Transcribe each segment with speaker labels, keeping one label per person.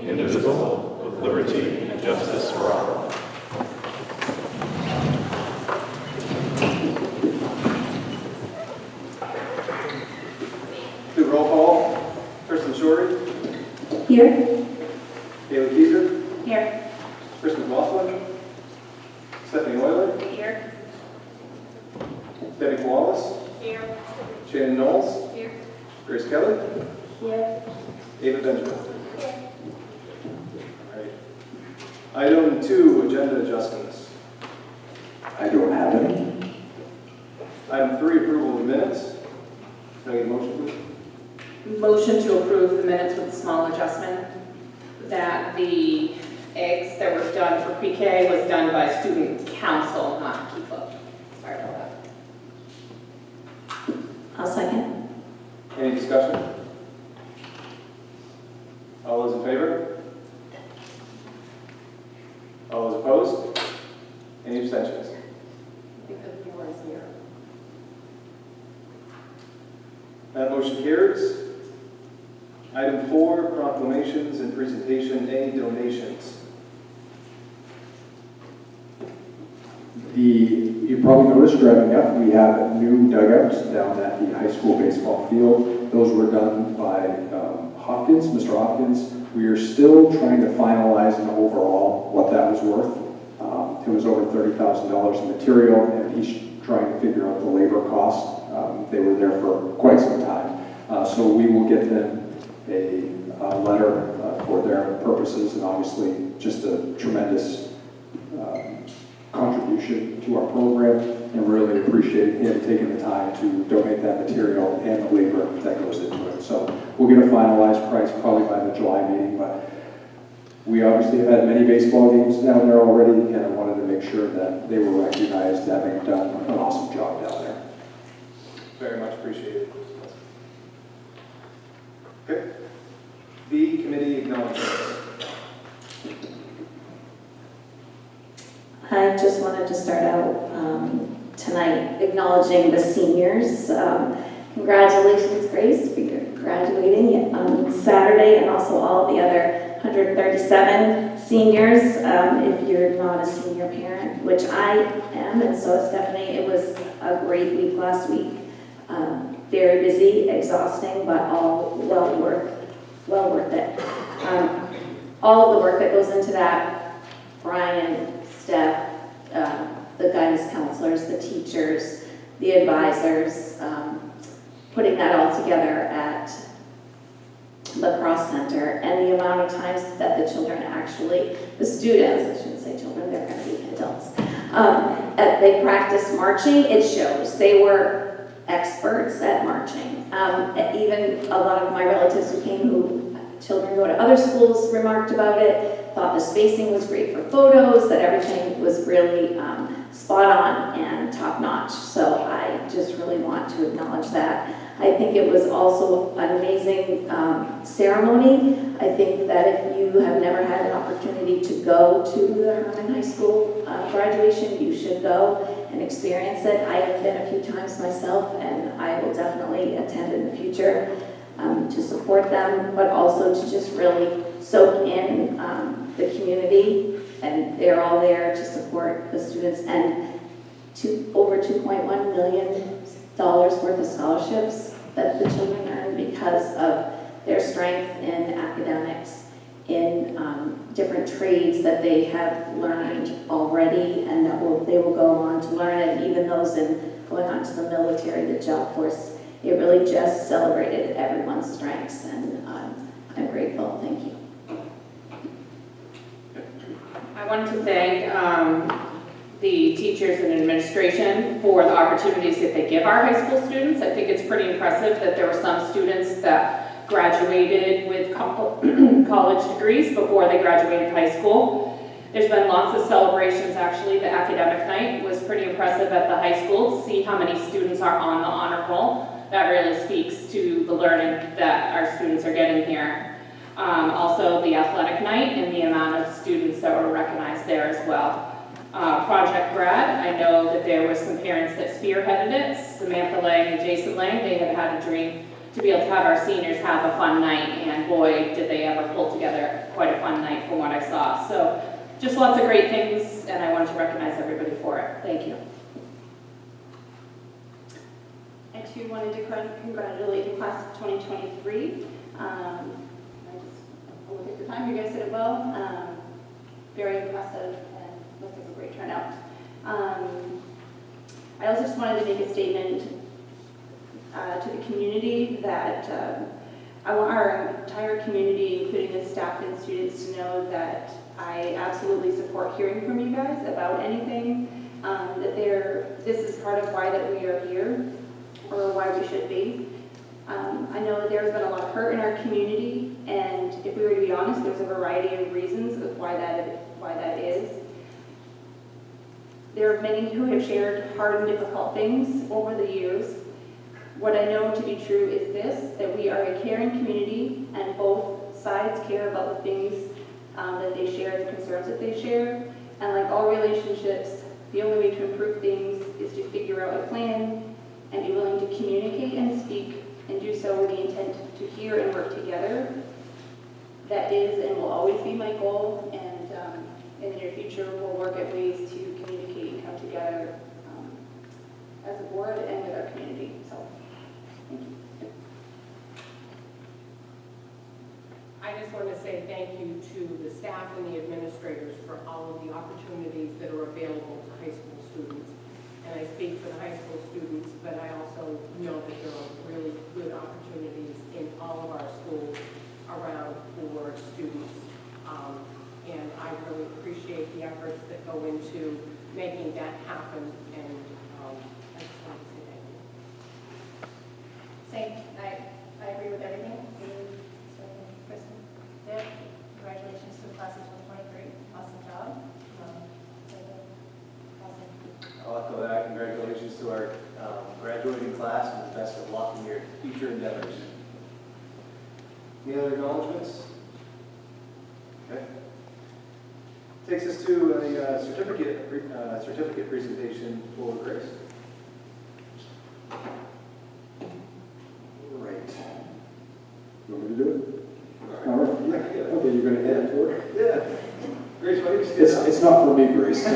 Speaker 1: indivisible, with liberty and justice for all.
Speaker 2: Do roll call. Kristen Shorey.
Speaker 3: Here.
Speaker 2: Kayla Kieser.
Speaker 3: Here.
Speaker 2: Chris McLaughlin. Stephanie Euler.
Speaker 3: Here.
Speaker 2: Debbie Wallace.
Speaker 3: Here.
Speaker 2: Shannon Knowles.
Speaker 3: Here.
Speaker 2: Grace Kelly.
Speaker 3: Here.
Speaker 2: Ava Benjamin. All right. Item 2, agenda adjustments.
Speaker 4: I don't have any.
Speaker 2: Item 3, approval of minutes. Can I get a motion, please?
Speaker 5: Motion to approve the minutes with a small adjustment, that the eggs that were done for pre-K was done by student council, not Key Club. Sorry about that.
Speaker 3: I'll second.
Speaker 2: Any discussion? All those in favor? All those opposed? Any abstentions?
Speaker 5: I think the viewer is here.
Speaker 2: That motion carries. Item 4, proclamations and presentation A, donations.
Speaker 4: You probably noticed driving up, we have new dugouts down at the high school baseball field. Those were done by Hopkins, Mr. Hopkins. We are still trying to finalize an overall what that was worth. It was over $30,000 in material, and he's trying to figure out the labor cost. They were there for quite some time. So we will get them a letter for their purposes, and obviously just a tremendous contribution to our program, and really appreciate him taking the time to donate that material and the labor that goes into it. So we'll get a finalized price probably by the July meeting, but we obviously have had many baseball games down there already, and I wanted to make sure that they were recognized, having done an awesome job down there.
Speaker 2: Very much appreciated. Okay. B, committee acknowledgements.
Speaker 3: I just wanted to start out tonight acknowledging the seniors. Congratulations, Grace, for your graduating on Saturday, and also all the other 137 seniors. If you're not a senior parent, which I am, and so is Stephanie, it was a great week last week. Very busy, exhausting, but all well worth it. All of the work that goes into that, Brian, Steph, the guidance counselors, the teachers, the advisors, putting that all together at the Cross Center, and the amount of times that the children actually, the students, I shouldn't say children, they're going to be adults, they practice marching, it shows. They were experts at marching. Even a lot of my relatives who came, who children go to other schools, remarked about it, thought the spacing was great for photos, that everything was really spot on and top notch. So I just really want to acknowledge that. I think it was also an amazing ceremony. I think that if you have never had an opportunity to go to the Hermon High School graduation, you should go and experience it. I have been a few times myself, and I will definitely attend in the future to support them, but also to just really soak in the community, and they're all there to support the students, and over $2.1 million worth of scholarships that the children earn because of their strength in academics, in different trades that they have learned already, and that they will go on to learn, and even those in going on to the military, the job force. It really just celebrated everyone's strengths, and I'm grateful. Thank you.
Speaker 5: I wanted to thank the teachers and administration for the opportunities that they give our high school students. I think it's pretty impressive that there were some students that graduated with college degrees before they graduated high school. There's been lots of celebrations, actually. The academic night was pretty impressive at the high school to see how many students are on the honor roll. That really speaks to the learning that our students are getting here. Also the athletic night and the amount of students that were recognized there as well. Project Grad, I know that there were some parents that spearheaded it. Samantha Lang and Jason Lang, they had had a dream to be able to have our seniors have a fun night, and boy, did they ever pull together quite a from what I saw. So just lots of great things, and I wanted to recognize everybody for it. Thank you.
Speaker 6: I too wanted to congratulate the class of 2023. I look at the time, you guys did it well. Very impressive and looks like a great turnout. I also just wanted to make a statement to the community that I want our entire community, including the staff and students, to know that I absolutely support hearing from you guys about anything, this is part of why that we are here, or why we should be. I know that there's been a lot of hurt in our community, and if we were to be honest, there's a variety of reasons of why that is. There are many who have shared hard and difficult things over the years. What I know to be true is this, that we are a caring community, and both sides care about the things that they share, the concerns that they share. And like all relationships, the only way to improve things is to figure out a plan and be willing to communicate and speak, and do so with the intent to hear and work together. That is and will always be my goal, and in the near future we'll work at ways to communicate and come together as a board and with our community. So, thank you.
Speaker 7: I just want to say thank you to the staff and the administrators for all of the opportunities that are available to high school students. And I speak for the high school students, but I also know that there are really good opportunities in all of our schools around for students. And I really appreciate the efforts that go into making that happen. And I just want to say thank you.
Speaker 6: Same. I agree with everything. Kristen?
Speaker 8: Yeah. Congratulations to the class of 2023. Awesome job.
Speaker 2: I'll echo that. Congratulations to our graduating class, and the best of luck in your future endeavors. Any other acknowledgements? Okay. Takes us to a certificate presentation for Grace.
Speaker 4: All right. You want me to do it? All right. Yeah. Okay, you're going to head toward?
Speaker 2: Yeah. Grace, why don't you
Speaker 4: It's,
Speaker 2: stand up?
Speaker 4: it's not for me, Grace. So,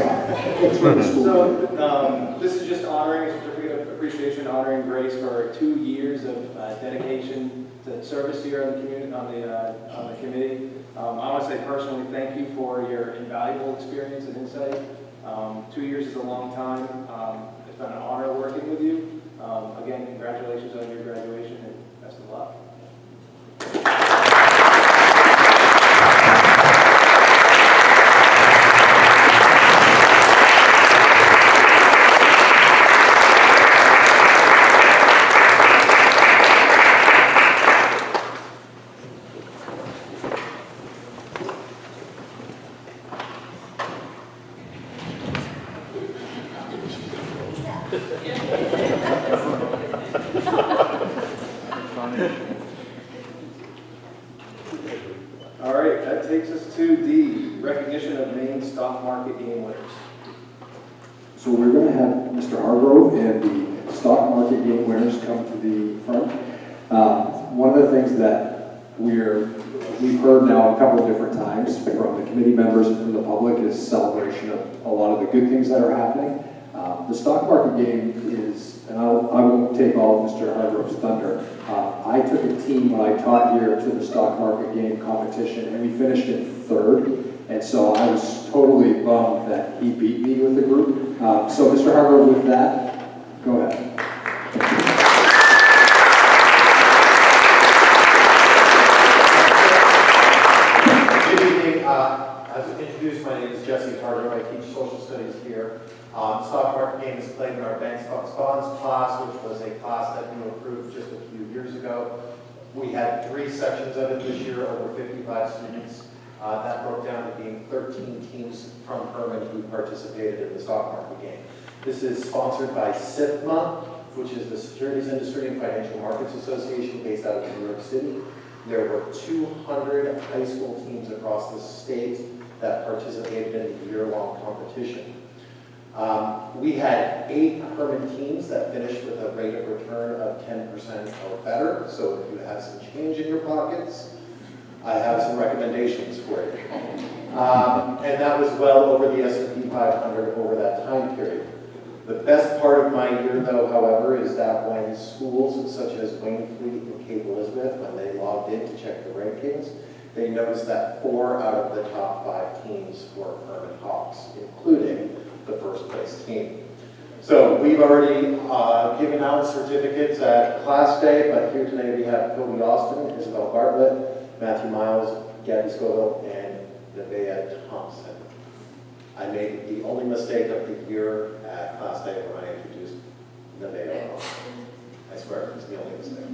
Speaker 4: it's for the school.
Speaker 2: So this is just honoring, a certificate of appreciation, honoring Grace for 2 years of dedication to service here on the community, on the committee. I want to say personally thank you for your invaluable experience and insight. 2 years is a long time. It's been an honor working with you. Again, congratulations on your graduation and best of luck. All right, that takes us to D, recognition of Maine stock market game winners.
Speaker 4: So we're going to have Mr. Hargrove and the stock market game winners come to the front. One of the things that we've heard now a couple of different times from the committee members and from the public is celebration of a lot of the good things that are happening. The stock market game is, and I won't take all of Mr. Hargrove's thunder. I took a team when I taught here to the stock market game competition, and we finished in 3rd. And so I was totally bummed that he beat me with the group. So Mr. Hargrove, with that, go ahead.
Speaker 9: Good evening. As introduced, my name is Jesse Hargrove. I teach social studies here. Stock market game is played in our bank stocks bonds class, which was a class that we approved just a few years ago. We had 3 sections of it this year, over 55 students. That broke down to being 13 teams from Hermon who participated in the stock market game. This is sponsored by SIFMA, which is the Securities Industry and Financial Markets Association based out of New York City. There were 200 high school teams across the state that participated in the year-long competition. We had 8 Hermon teams that finished with a rate of return of 10% or better. So if you have some change in your pockets, I have some recommendations for you. And that was well over the S&P 500 over that time period. The best part of my year, though, however, is that when schools such as Waynfleet and Cape Elizabeth, when they logged in to check the rankings, they noticed that 4 out of the top 5 teams were Hermon Hawks, including the first place team. So we've already given out certificates at class day, but here today we have Kobe Austin, Isabel Bartlett, Matthew Miles, Gabby Scoville, and Nevaeh Thompson. I made the only mistake of the year at class day when I introduced Nevaeh. I swear, it's the only mistake.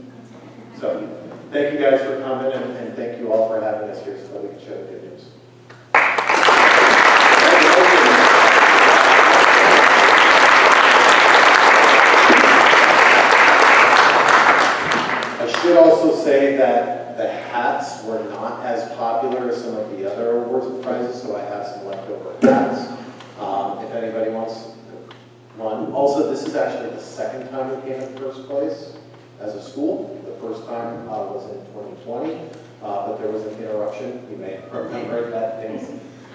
Speaker 9: So thank you guys for coming, and thank you all for having us here so that we can share the good news. I should also say that the hats were not as popular as some of the other awards and prizes, so I have some leftover hats. If anybody wants one. Also, this is actually the second time we came in first place as a school. The first time was in 2020, but there was an interruption. You may remember that things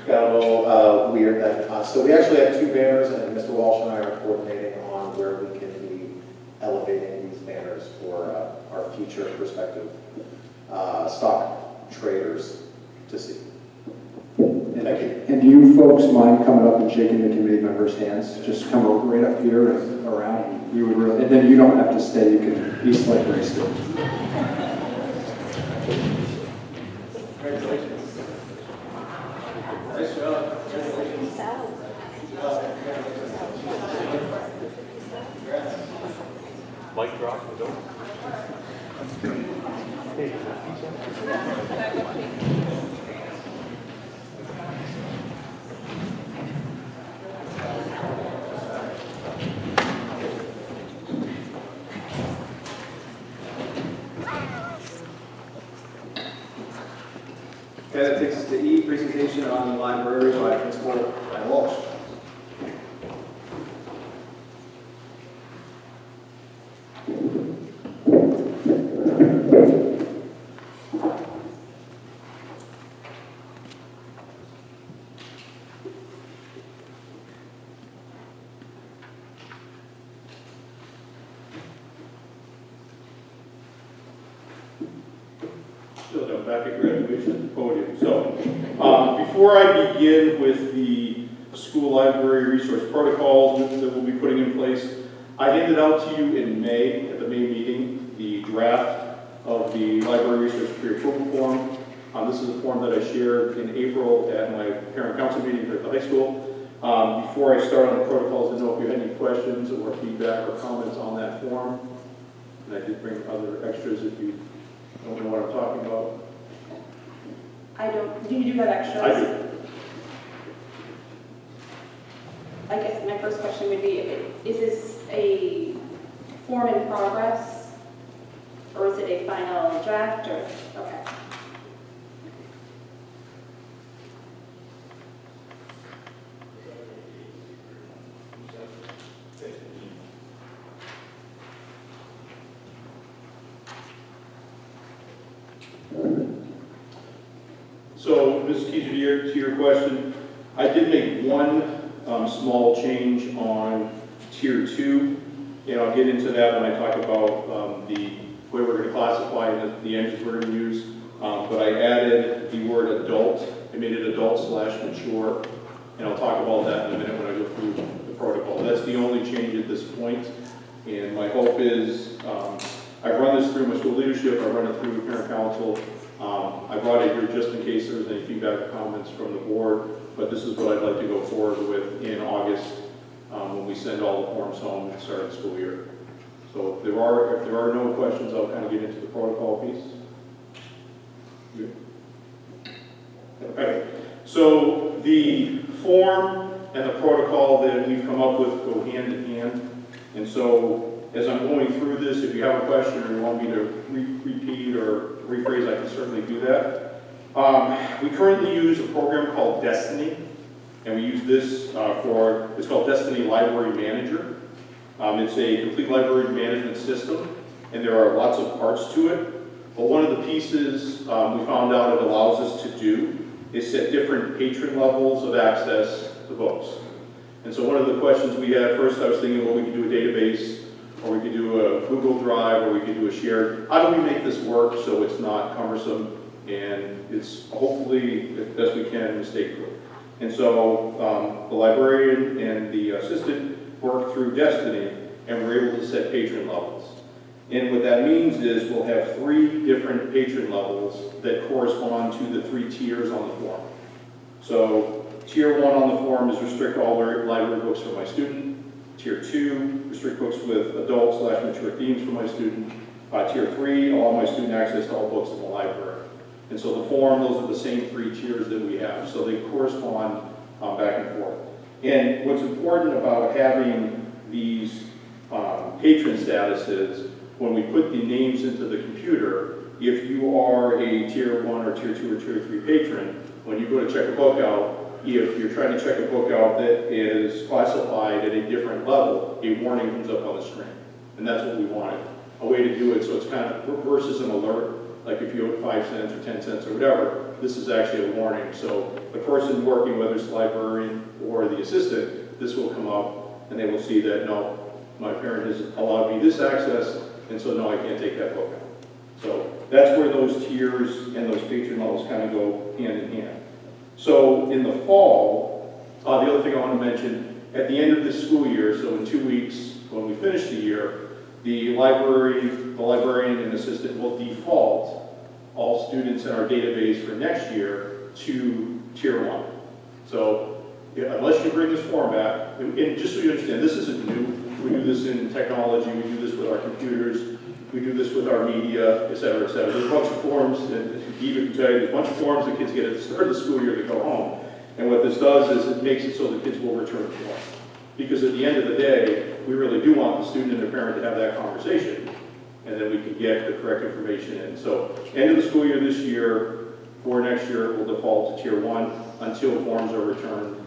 Speaker 9: got a little weird then. So we actually have 2 banners, and Mr. Walsh and I are coordinating on where we can be elevating these banners for our future prospective stock traders to see. Thank you.
Speaker 4: And do you folks mind coming up and shaking the committee members' hands? Just come over right up here and around. You would really, and then you don't have to stay. You can be like Grace did.
Speaker 2: Congratulations. Nice job.
Speaker 1: Mic drop, don't.
Speaker 2: Okay, that takes us to E, presentation on the library by Principal Brian Walsh.
Speaker 10: I'm back at graduation at the podium. So, before I begin with the school library resource protocols that we'll be putting in place, I handed out to you in May, at the May meeting, the draft of the library resource pre-approval form. This is a form that I shared in April at my parent council meeting here at the high school. Before I start on the protocols, I don't know if you had any questions or feedback or comments on that form. And I did bring other extras if you don't know what I'm talking about.
Speaker 6: Do you do have extras?
Speaker 10: I do.
Speaker 6: I guess my first question would be, is this a form in progress? Or is it a final draft, or, okay.
Speaker 10: So, Ms. Keiser, to your question, I did make one small change on Tier 2, and I'll get into that when I talk about the way we're going to classify the engines we're going to use. But I added the word adult. I made it adult/mature, and I'll talk about that in a minute when I go through the protocol. That's the only change at this point, and my hope is I've run this through my school leadership, I run it through parent council. I brought it here just in case there was any feedback or comments from the board, but this is what I'd like to go forward with in August when we send all the forms home and start the school year. So if there are no questions, I'll kind of get into the protocol piece. Good. Okay, so the form and the protocol that we've come up with go hand in hand, and so as I'm going through this, if you have a question or you want me to repeat or rephrase, I can certainly do that. We currently use a program called Destiny, and we use this it's called Destiny Library Manager. It's a complete library management system, and there are lots of parts to it. But one of the pieces we found out it allows us to do is set different patron levels of access to books. And so one of the questions we had, first I was thinking, well, we could do a database, or we could do a Google Drive, or we could do a shared. How do we make this work so it's not cumbersome and it's hopefully, as best we can, mistake-proof? And so the librarian and the assistant worked through Destiny, and we're able to set patron levels. And what that means is we'll have 3 different patron levels that correspond to the 3 tiers on the form. So tier 1 on the form is restrict all library books for my student. Tier 2, restrict books with adult/mature themes for my student. Tier 3, allow my student access to all books in the library. And so the form, those are the same 3 tiers that we have. So they correspond back and forth. And what's important about having these patron statuses, when we put the names into the computer, if you are a tier 1 or tier 2 or tier 3 patron, when you go to check a book out, if you're trying to check a book out that is classified at a different level, a warning comes up on the screen. And that's what we wanted. A way to do it so it's kind of versus an alert, like if you owe 5 cents or 10 cents or whatever, this is actually a warning. So the person working, whether it's the librarian or the assistant, this will come up and they will see that, no, my parent has allowed me this access, and so no, I can't take that book out. So that's where those tiers and those patron levels kind of go hand in hand. So in the fall, the other thing I want to mention, at the end of this school year, so in 2 weeks, when we finish the year, the librarian and assistant will default all students in our database for next year to tier 1. So unless you bring this form back, and just so you understand, this isn't new. We do this in technology, we do this with our computers, we do this with our media, et cetera, et cetera. There's a bunch of forms, and Eva can tell you, there's a bunch of forms that kids get at the start of the school year to go home. And what this does is it makes it so the kids will return to form. Because at the end of the day, we really do want the student and their parent to have that conversation, and then we can get the correct information in. So end of the school year this year, for next year, we'll default to tier 1 until forms are returned.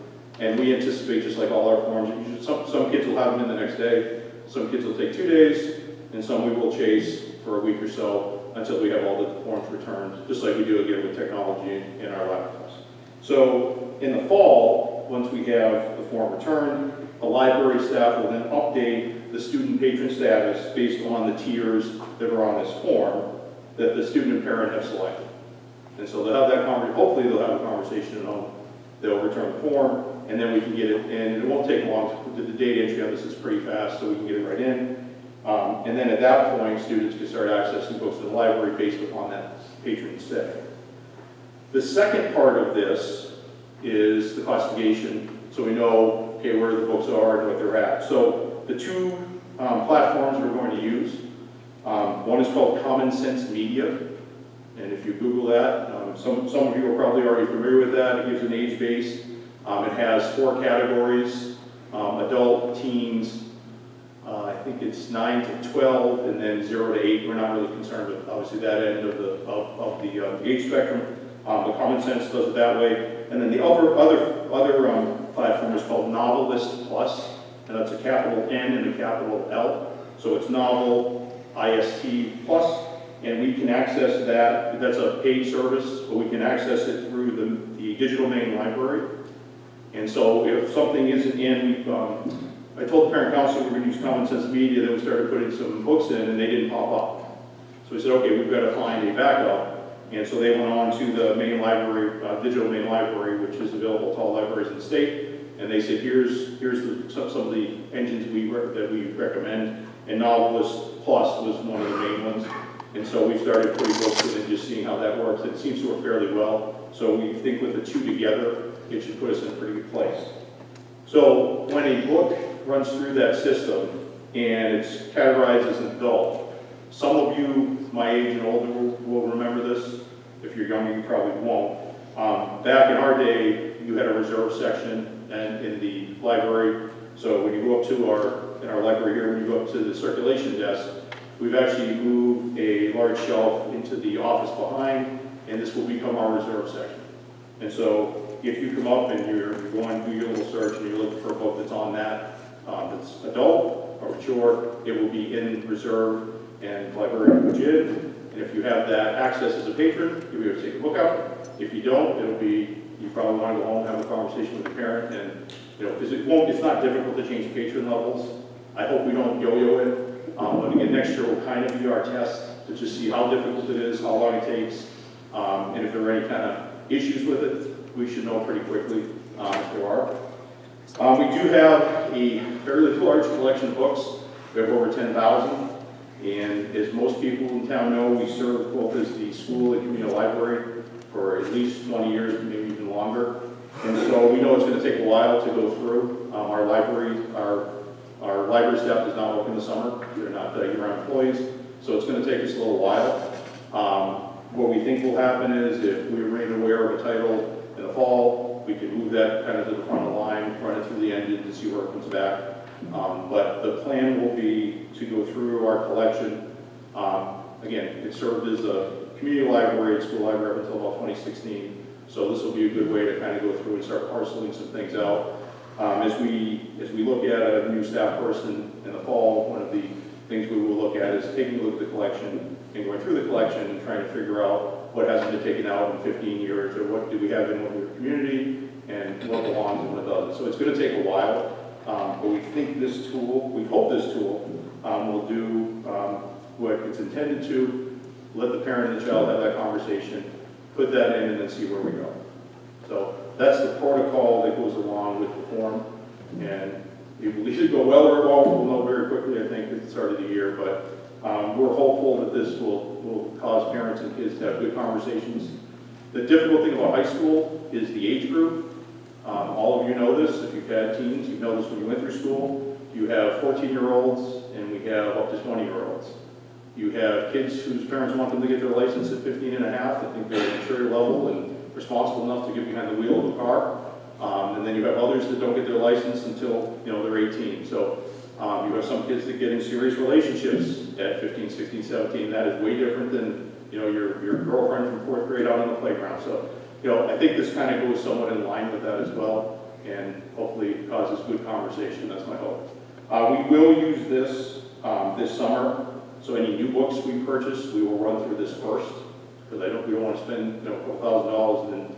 Speaker 10: And we anticipate, just like all our forms, some kids will have them in the next day, some kids will take 2 days, and some we will chase for a week or so until we have all the forms returned, just like we do again with technology in our laptops. So in the fall, once we have the form returned, the library staff will then update the student patron status based on the tiers that are on this form that the student and parent have selected. And so they'll have that conversation, hopefully they'll have a conversation at home. They'll return the form, and then we can get it, and it won't take long. The data entry on this is pretty fast, so we can get it right in. And then at that point, students can start accessing books in the library based upon that patron setting. The second part of this is the classification, so we know, okay, where the books are and what they're at. So the 2 platforms we're going to use, one is called Common Sense Media, and if you Google that, some of you are probably already familiar with that. It gives an age base. It has 4 categories, adult, teens, I think it's 9 to 12, and then 0 to 8. We're not really concerned with, obviously, that end of the age spectrum. But Common Sense does it that way. And then the other platform is called Novelist Plus, and that's a capital N and a capital L. So it's Novel, IST Plus, and we can access that. That's a paid service, but we can access it through the digital main library. And so if something isn't in, I told the parent council we were going to use Common Sense Media, then we started putting some books in and they didn't pop up. So we said, okay, we've got to find a backup. And so they went on to the main library, digital main library, which is available to all libraries in the state. And they said, here's some of the engines that we recommend. And Novelist Plus was one of the main ones. And so we started putting books in and just seeing how that works. It seems to work fairly well. So we think with the 2 together, it should put us in a pretty good place. So when a book runs through that system and it's categorized as an adult, some of you my age and older will remember this. If you're younger, you probably won't. Back in our day, you had a reserve section and in the library. So when you go up to in our library here, when you go up to the circulation desk, we've actually moved a large shelf into the office behind, and this will become our reserve section. And so if you come up and you're going to do your little search and you're looking for a book that's on that's adult or mature, it will be in reserve, and the librarian will put you in, And if you have that access as a patron, you'll be able to take a book out. If you don't, it'll be, you probably want to go home and have a conversation with the parent, and, you know, because it's not difficult to change patron levels. I hope we don't yo-yo it, but again, next year will kind of be our test to just see how difficult it is, how long it takes, and if there are any kind of issues with it, we should know pretty quickly if there are. We do have a fairly large collection of books. We have over 10,000, and as most people in town know, we serve both as the school and community library for at least 20 years, maybe even longer. And so we know it's going to take a while to go through. Our library staff does not work in the summer. They're not year-round employees, so it's going to take us a little while. What we think will happen is if we remain aware of a title in the fall, we can move that kind of to the front of the line, run it through the engine to see where it comes back. But the plan will be to go through our collection. Again, it served as a community library and school library up until about 2016. So this will be a good way to kind of go through and start parceling some things out. As we look at a new staff person in the fall, one of the things we will look at is taking a look at the collection and going through the collection and trying to figure out what hasn't been taken out in 15 years, or what do we have in the community, and what belongs and what doesn't. So it's going to take a while, but we think this tool, we hope this tool will do what it's intended to, let the parent and the child have that conversation, put that in, and then see where we go. So that's the protocol that goes along with the form, and it will either go well or it won't. We'll know very quickly, I think, at the start of the year, but we're hopeful that this will cause parents and kids to have good conversations. The difficult thing about high school is the age group. All of you know this. If you've had teens, you know this when you went through school. You have 14-year-olds, and we have up to 20-year-olds. You have kids whose parents want them to get their license at 15 and a half. I think they're at a maturity level and responsible enough to get behind the wheel of a car. And then you have others that don't get their license until, you know, they're 18. So you have some kids that get in serious relationships at 15, 16, 17. That is way different than, you know, your girlfriend from 4th grade out on the playground. So, you know, I think this kind of goes somewhat in line with that as well, and hopefully it causes good conversation. That's my hope. We will use this this summer. So any new books we purchase, we will run through this first, because we don't want to spend, you know, a couple $1,000 and then,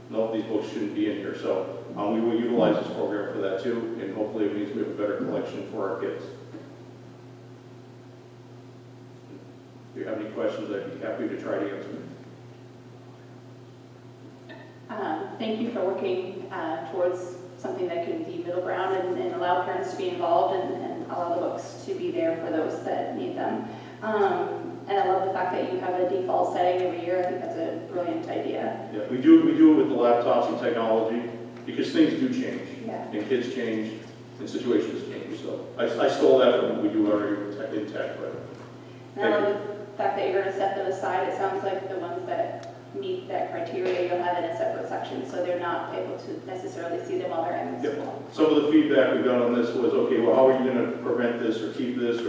Speaker 10: no, these books shouldn't be in here. So we will utilize this program for that too, and hopefully it means we have a better collection for our kids. If you have any questions, I'd be happy to try to answer them.
Speaker 6: Thank you for working towards something that can be middle ground and allow parents to be involved and allow the books to be there for those that need them. And I love the fact that you have a default setting every year. I think that's a brilliant idea.
Speaker 10: Yeah, we do it with the laptops and technology, because things do change, and kids change, and situations change. So I stole that from what we do already in tech. But
Speaker 6: and I love the fact that you're going to set them aside. It sounds like the ones that meet that criteria, you'll have in a separate section, so they're not able to necessarily see them while they're in the school.
Speaker 10: Some of the feedback we got on this was, okay, well, how are you going to prevent this or keep this?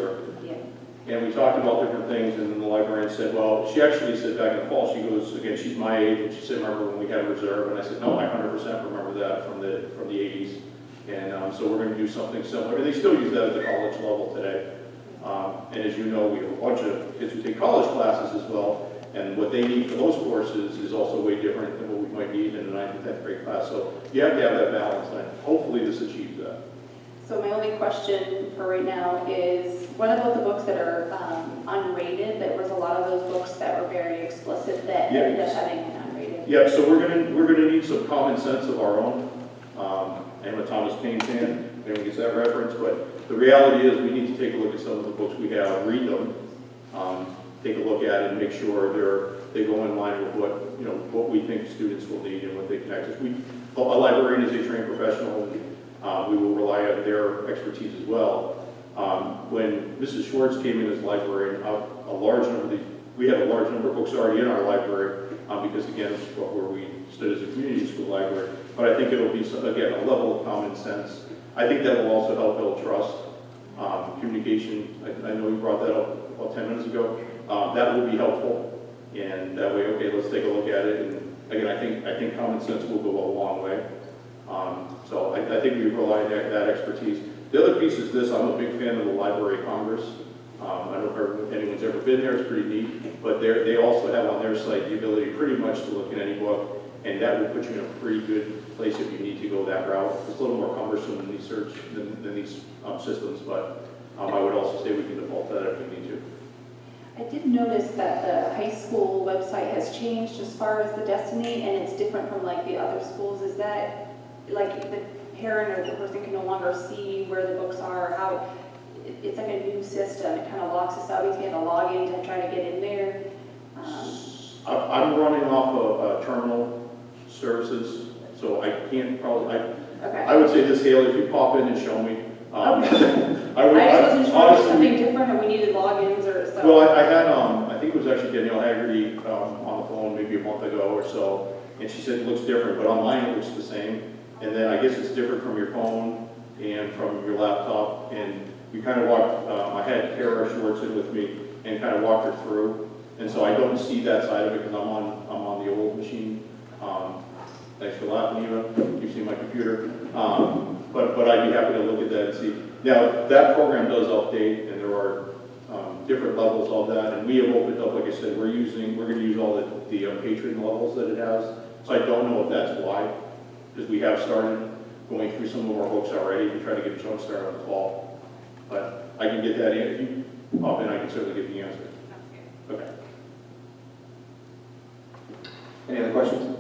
Speaker 10: And we talked about different things, and then the librarian said, well, she actually said back in the fall, she goes, again, she's my age, and she said, remember when we had a reserve? And I said, no, I 100% remember that from the 80s. And so we're going to do something similar. And they still use that at the college level today. And as you know, we have a bunch of kids who take college classes as well. And what they need for those courses is also way different than what we might need in a 9th and 10th grade class. So you have to have that balance, and hopefully this achieves that.
Speaker 6: So my only question for right now is, what about the books that are unrated? There was a lot of those books that were very explicit that ended up having unrated.
Speaker 10: Yeah, so we're gonna need some common sense of our own. I'm a Thomas Paine fan, everyone gets that reference, but the reality is we need to take a look at some of the books we have, read them, take a look at it, and make sure they go in line with what we think students will need and what they can access. A librarian is a trained professional, and we will rely on their expertise as well. When Mrs. Schwartz came in as librarian, we had a large number of books already in our library, because again, it's where we stood as a community school library. But I think it'll be, again, a level of common sense. I think that will also help build trust. Communication, I know you brought that up about 10 minutes ago. That will be helpful, and that way, okay, let's take a look at it. And again, I think common sense will go a long way. So I think we rely on that expertise. The other piece is this: I'm a big fan of the Library of Congress. I don't know if anyone's ever been there, it's pretty neat, but they also have on their site the ability pretty much to look at any book, and that will put you in a pretty good place if you need to go that route. It's a little more cumbersome than these systems, but I would also say we can default to that if we need to.
Speaker 6: I did notice that the high school website has changed as far as the Destiny, and it's different from like the other schools. Is that like the parent or the person can no longer see where the books are? How it's like a new system. It kind of locks us out. We have to log in to try to get in there.
Speaker 10: I'm running off of terminal services, so I can't probably.
Speaker 6: Okay.
Speaker 10: I would say this, Haley, if you pop in and show me.
Speaker 6: Okay.
Speaker 10: I
Speaker 6: just wasn't sure if
Speaker 10: honestly,
Speaker 6: something different or we needed logins or so.
Speaker 10: well, I had, I think it was actually Danielle Haggerty on the phone maybe a month ago or so, and she said it looks different, but online it looks the same. And then I guess it's different from your phone and from your laptop. And we kind of walked, I had Kara Schwartz in with me and kind of walked her through. And so I don't see that side of it because I'm on the old machine. Thanks for laughing, Eva. You've seen my computer. But I'd be happy to look at that and see. Now, that program does update, and there are different levels of that. And we have opened up, like I said, we're going to use all the patron levels that it has. So I don't know if that's why, because we have started going through some of our books already to try to get a jump start on the fall. But I can get that in. If you pop in, I can certainly get the answer. Okay.
Speaker 2: Any other questions?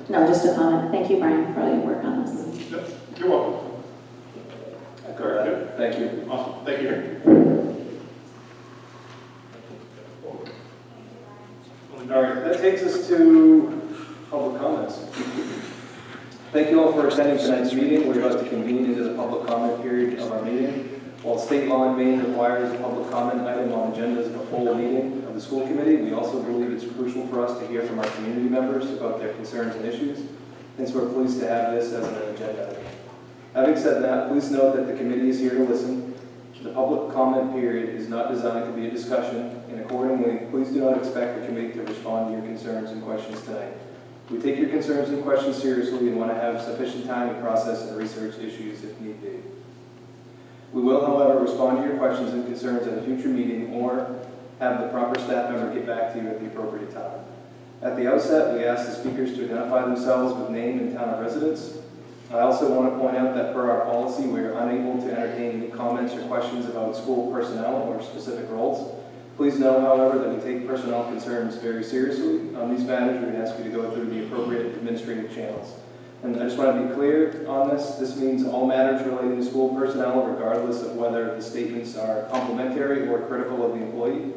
Speaker 3: No, just a comment. Thank you, Brian, for all your work on this.
Speaker 10: Yep. You're welcome.
Speaker 2: Correct. Thank you.
Speaker 10: Awesome. Thank you.
Speaker 2: All right, that takes us to public comments. Thank you all for attending tonight's meeting. We're about to convene into the public comment period of our meeting. While state law in Maine requires a public comment item on agendas of a full meeting of the school committee, we also believe it's crucial for us to hear from our community members about their concerns and issues, and so we're pleased to have this as an agenda item. Having said that, please note that the committee is here to listen. The public comment period is not designed to be a discussion, and accordingly, please do not expect the committee to respond to your concerns and questions tonight. We take your concerns and questions seriously and want to have sufficient time to process and research issues if need be. We will, however, respond to your questions and concerns at a future meeting or have the proper staff member get back to you at the appropriate time. At the outset, we ask the speakers to identify themselves with name and town of residence. I also want to point out that per our policy, we are unable to entertain any comments or questions about school personnel or specific roles. Please know, however, that we take personnel concerns very seriously. On these matters, we ask you to go through the appropriate administrative channels. And I just want to be clear on this. This means all matters relating to school personnel, regardless of whether the statements are complimentary or critical of the employee.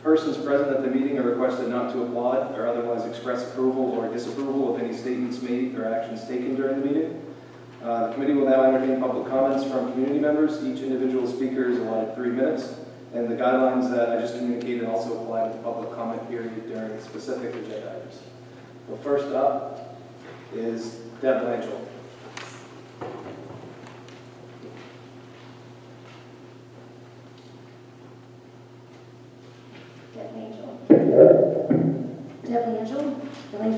Speaker 2: Persons present at the meeting are requested not to applaud or otherwise express approval or disapproval of any statements made or actions taken during the meeting. The committee will now entertain public comments from community members. Each individual speaker is allotted 3 minutes, and the guidelines that I just communicated also apply to the public comment period during specific agenda items. So first up is Deb Blanchard.
Speaker 11: Deb Angel, Billings.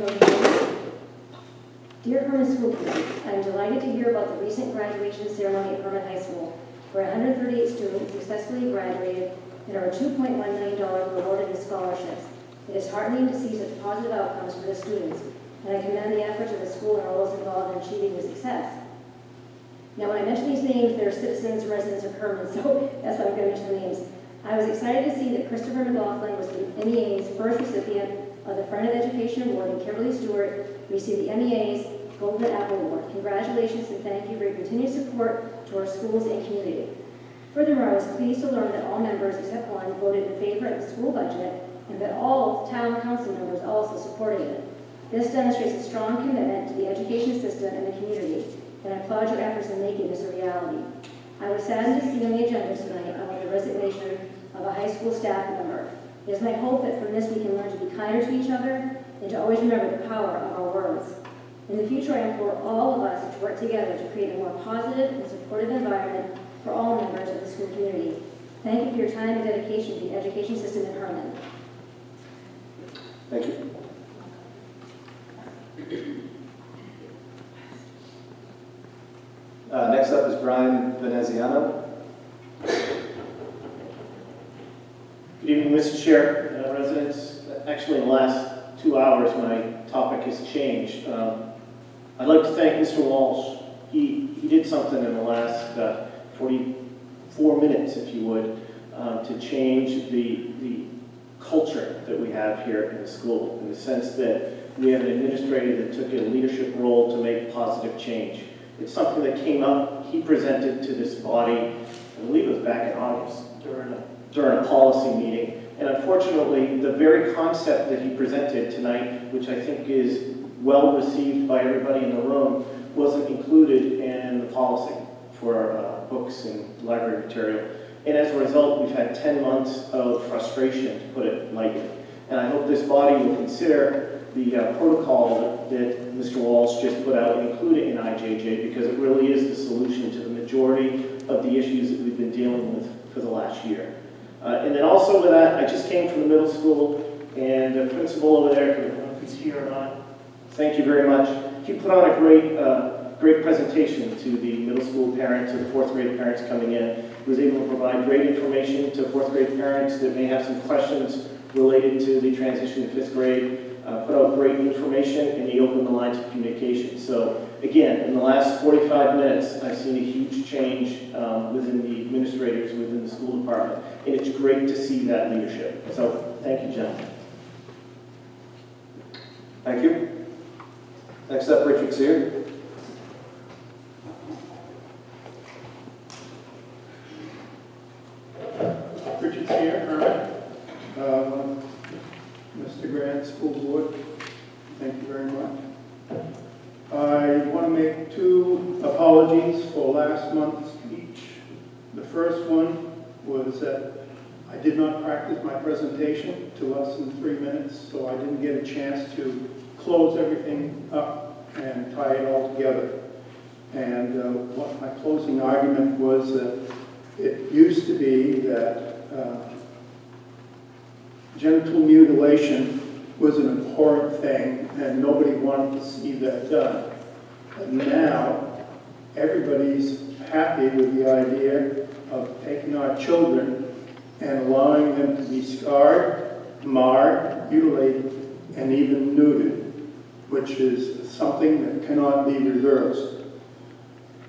Speaker 11: Dear Hermon School Committee, I am delighted to hear about the recent graduation ceremony at Hermon High School, where 138 students successfully graduated and over $2.1 million were awarded in scholarships. It is heartening to see such positive outcomes for the students, and I commend the efforts of the school and all those involved in achieving the success. Now, when I mention these names, they're citizens and residents of Hermon, so that's why I'm going to mention the names. I was excited to see that Christopher McLaughlin was the MEA's first recipient of the Friend of Education Award, and Kimberly Stewart received the MEA's Golden Apple Award. Congratulations and thank you for your continued support to our schools and community. Furthermore, I was pleased to learn that all members except one voted in favor of the school budget and that all town council members also supported it. This demonstrates a strong commitment to the education system and the community, and I applaud your efforts in making this a reality. I was saddened to see on the agenda tonight about the resignation of a high school staff member. It is my hope that from this we can learn to be kinder to each other and to always remember the power of our words. In the future, I implore all of us to work together to create a more positive and supportive environment for all members of the school community. Thank you for your time and dedication to the education system in Hermon.
Speaker 2: Thank you. Next up is Brian Veneziano.
Speaker 12: evening, Mr. Chair, residents. Actually, in the last 2 hours, my topic has changed. I'd like to thank Mr. Walsh. He did something in the last 44 minutes, if you would, to change the culture that we have here in the school, in the sense that we have an administrator that took a leadership role to make positive change. It's something that came up, he presented to this body, I believe it was back in August, during a policy meeting. And unfortunately, the very concept that he presented tonight, which I think is well received by everybody in the room, wasn't included in the policy for books and library material. And as a result, we've had 10 months of frustration, to put it lightly. And I hope this body will consider the protocol that Mr. Walsh just put out and include it in IJJ, because it really is the solution to the majority of the issues that we've been dealing with for the last year. And then also with that, I just came from the middle school, and the principal over there, I don't know if he's here or not, thank you very much. He put on a great presentation to the middle school parents, to the fourth grade parents coming in. He was able to provide great information to fourth grade parents that may have some questions related to the transition to fifth grade. Put out great information, and he opened the lines of communication. So again, in the last 45 minutes, I've seen a huge change within the administrators, within the school department, and it's great to see that leadership. So thank you, gentlemen.
Speaker 2: Thank you. Next up, Richard Sear.
Speaker 13: Richard Sear, Hermon. Mr. Grant, School Board, thank you very much. I want to make 2 apologies for last month's speech. The first one was that I did not practice my presentation to less than 3 minutes, so I didn't get a chance to close everything up and tie it all together. And what my closing argument was that it used to be that genital mutilation was an abhorrent thing, and nobody wanted to see that done. But now, everybody's happy with the idea of taking our children and allowing them to be scarred, marred, mutilated, and even nuded, which is something that cannot be reversed.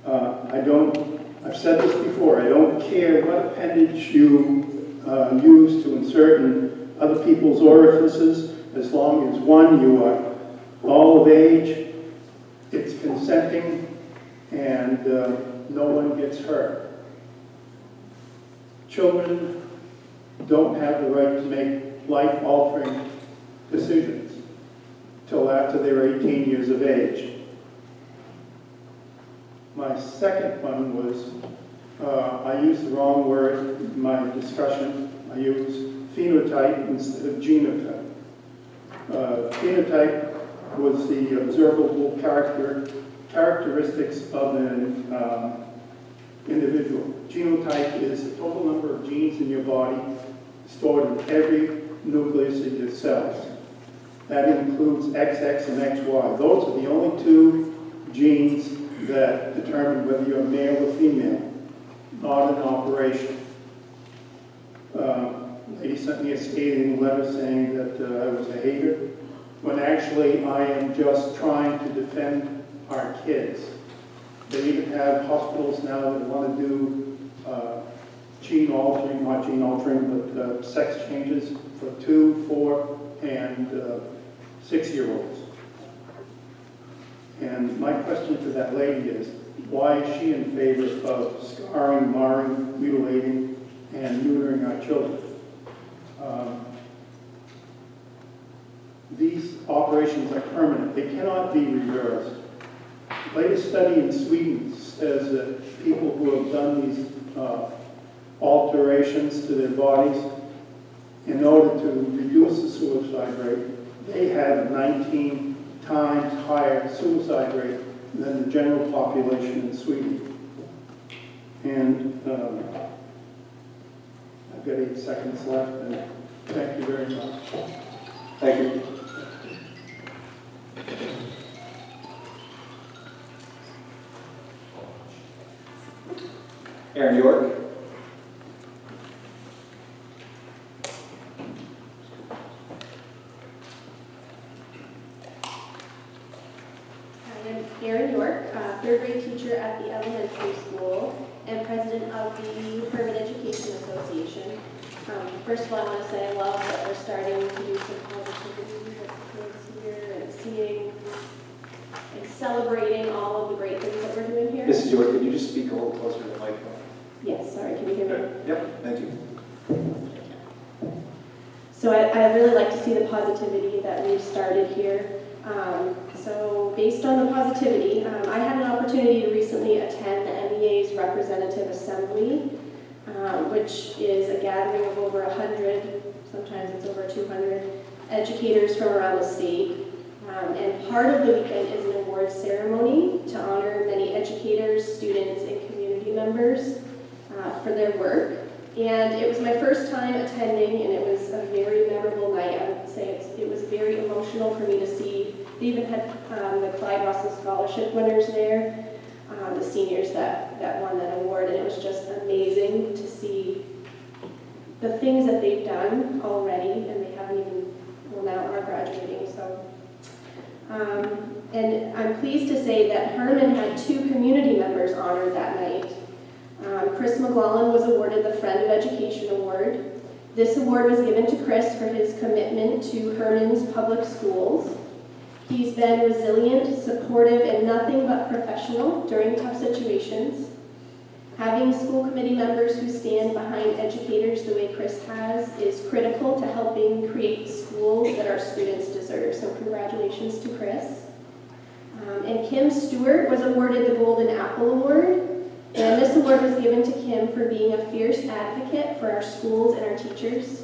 Speaker 13: I've said this before, I don't care what appendage you use to insert in other people's orifices, as long as, 1, you are all of age, it's consenting, and no one gets hurt. Children don't have the right to make life-altering decisions till after they're 18 years of age. My second one was, I used the wrong word in my discussion. I used phenotype instead of genotype. Phenotype was the observable characteristics of an individual. Genotype is the total number of genes in your body stored in every nucleus of your cells. That includes XX and XY. Those are the only 2 genes that determine whether you're male or female, not an operation. Lady sent me a scathing letter saying that I was a hater, when actually I am just trying to defend our kids. They even have hospitals now that want to do gene altering, not gene altering, but sex changes for 2, 4, and 6-year-olds. And my question to that lady is, why is she in favor of scarring, marring, mutilating, and neutering our children? These operations are permanent. They cannot be reversed. The latest study in Sweden says that people who have done these alterations to their bodies, in order to reduce the suicide rate, they have 19 times higher suicide rate than the general population in Sweden. And I've got 8 seconds left, and thank you very much.
Speaker 2: Thank you. Aaron York.
Speaker 6: Erin York, third grade teacher at the elementary school and president of the Hermon Education Association. First of all, I want to say I love that we're starting to do some positivity with the kids here and seeing and celebrating all of the great things that we're doing here.
Speaker 2: Mrs. York, could you just speak a little closer to the microphone?
Speaker 6: Yes, sorry, can you hear me?
Speaker 2: Yep, thank you.
Speaker 6: So I really like to see the positivity that we've started here. So based on the positivity, I had an opportunity to recently attend the MEA's Representative Assembly, which is a gathering of over 100, sometimes it's over 200, educators from around the state. And part of the weekend is an awards ceremony to honor many educators, students, and community members for their work. And it was my first time attending, and it was a very memorable night. I would say it was very emotional for me to see. They even had the Clyde Russell Scholarship winners there, the seniors that won that award, and it was just amazing to see the things that they've done already, and they haven't even, well, now are graduating. So, and I'm pleased to say that Hermon had 2 community members honored that night. Chris McLaughlin was awarded the Friend of Education Award. This award was given to Chris for his commitment to Hermon's public schools. He's been resilient, supportive, and nothing but professional during tough situations. Having school committee members who stand behind educators the way Chris has is critical to helping create schools that our students deserve. So congratulations to Chris. And Kim Stewart was awarded the Golden Apple Award. And this award was given to Kim for being a fierce advocate for our schools and our teachers.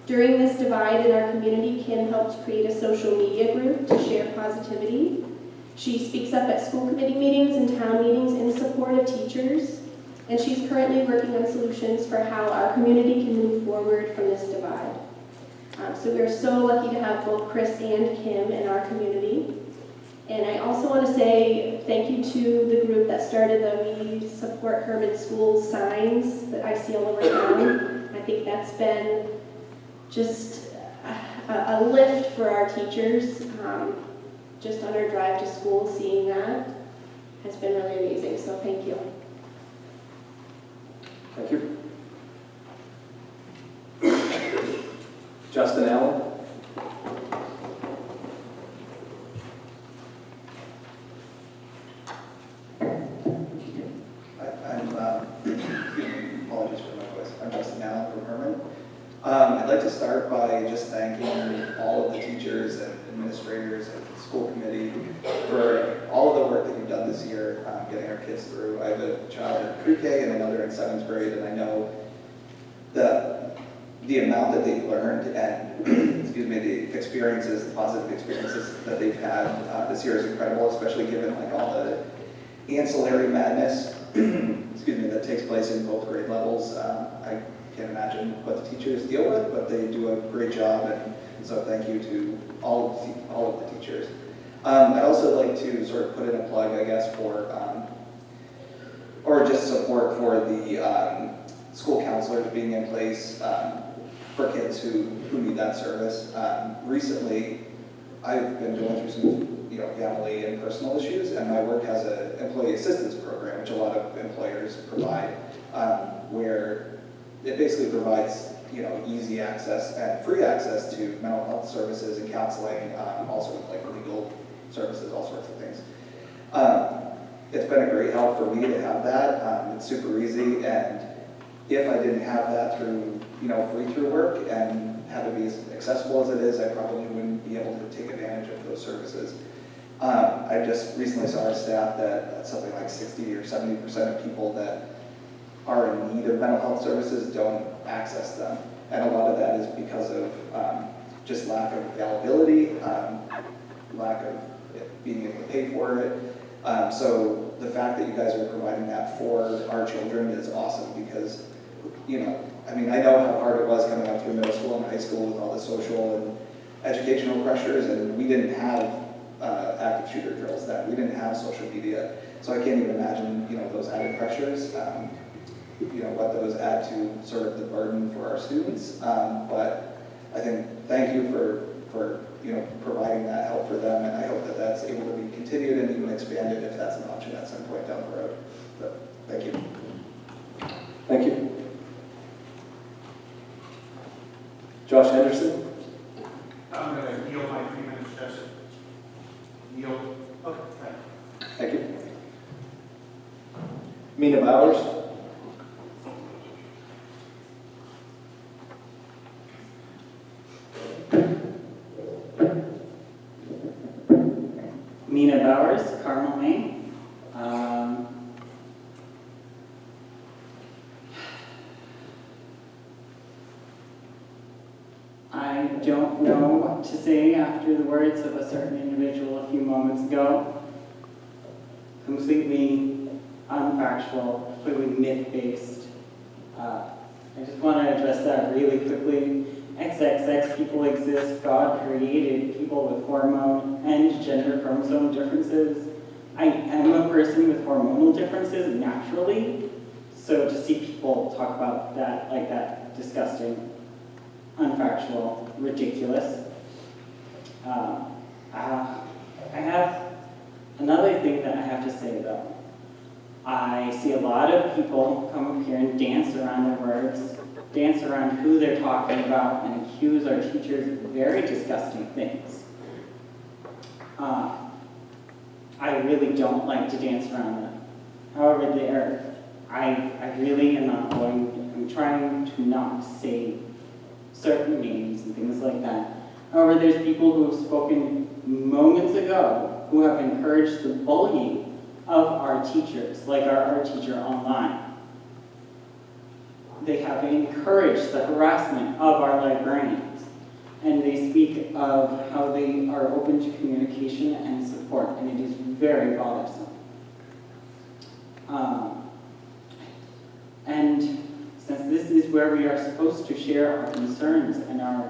Speaker 6: During this divide in our community, Kim helped create a social media group to share positivity. She speaks up at school committee meetings and town meetings in support of teachers, and she's currently working on solutions for how our community can move forward from this divide. So we're so lucky to have both Chris and Kim in our community. And I also want to say thank you to the group that started the We Support Hermon Schools signs that I see all over town. I think that's been just a lift for our teachers. Just on our drive to school, seeing that has been really amazing. So thank you.
Speaker 2: Thank you. Justin Allen.
Speaker 14: Apologies for my voice. I'm Justin Allen from Hermon. I'd like to start by just thanking all of the teachers and administrators and school committee for all of the work that you've done this year, getting our kids through. I have a child in pre-K and another in 7th grade, and I know the amount that they've learned and excuse me, the experiences, the positive experiences that they've had this year is incredible, especially given like all the ancillary madness excuse me, that takes place in both grade levels. I can't imagine what the teachers deal with, but they do a great job, and so thank you to all of the teachers. I'd also like to sort of put in a plug, I guess, for, or just support for the school counselors being in place for kids who need that service. Recently, I've been going through some family and personal issues, and my work has an employee assistance program, which a lot of employers provide, where it basically provides easy access and free access to mental health services and counseling, also with like legal services, all sorts of things. It's been a great help for me to have that. It's super easy, and if I didn't have that through free through work and have it be as accessible as it is, I probably wouldn't be able to take advantage of those services. I just recently saw our staff that something like 60 or 70% of people that are in need of mental health services don't access them. And a lot of that is because of just lack of availability, lack of being able to pay for it. So the fact that you guys are providing that for our children is awesome because, I know how hard it was coming up through middle school and high school with all the social and educational pressures, and we didn't have active shooter drills then. We didn't have social media. So I can't even imagine, those added pressures, what those add to sort of the burden for our students. But I think, thank you for providing that help for them, and I hope that that's able to be continued and even expanded if that's an option at some point down the road. So, thank you.
Speaker 2: Thank you. Josh Henderson?
Speaker 9: I'm going to yield my 3 minutes, Jesse. Yield. Okay,
Speaker 2: Thank you. Mina Bowers?
Speaker 15: Mina Bowers, Carmel, Maine. I don't know what to say after the words of a certain individual a few moments ago. Completely unfactual, completely myth-based. I just want to address that really quickly. XXX people exist. God created people with hormone and gender chromosome differences. I am a person with hormonal differences naturally, so to see people talk about that like that, disgusting, unfactual, ridiculous. I have another thing that I have to say though. I see a lot of people come up here and dance around their words, dance around who they're talking about, and accuse our teachers of very disgusting things. I really don't like to dance around that. However, I really am not I'm trying to not say certain names and things like that. However, there's people who have spoken moments ago who have encouraged the bullying of our teachers, like our art teacher online. They have encouraged the harassment of our librarians, and they speak of how they are open to communication and support, and it is very bothersome. And since this is where we are supposed to share our concerns and our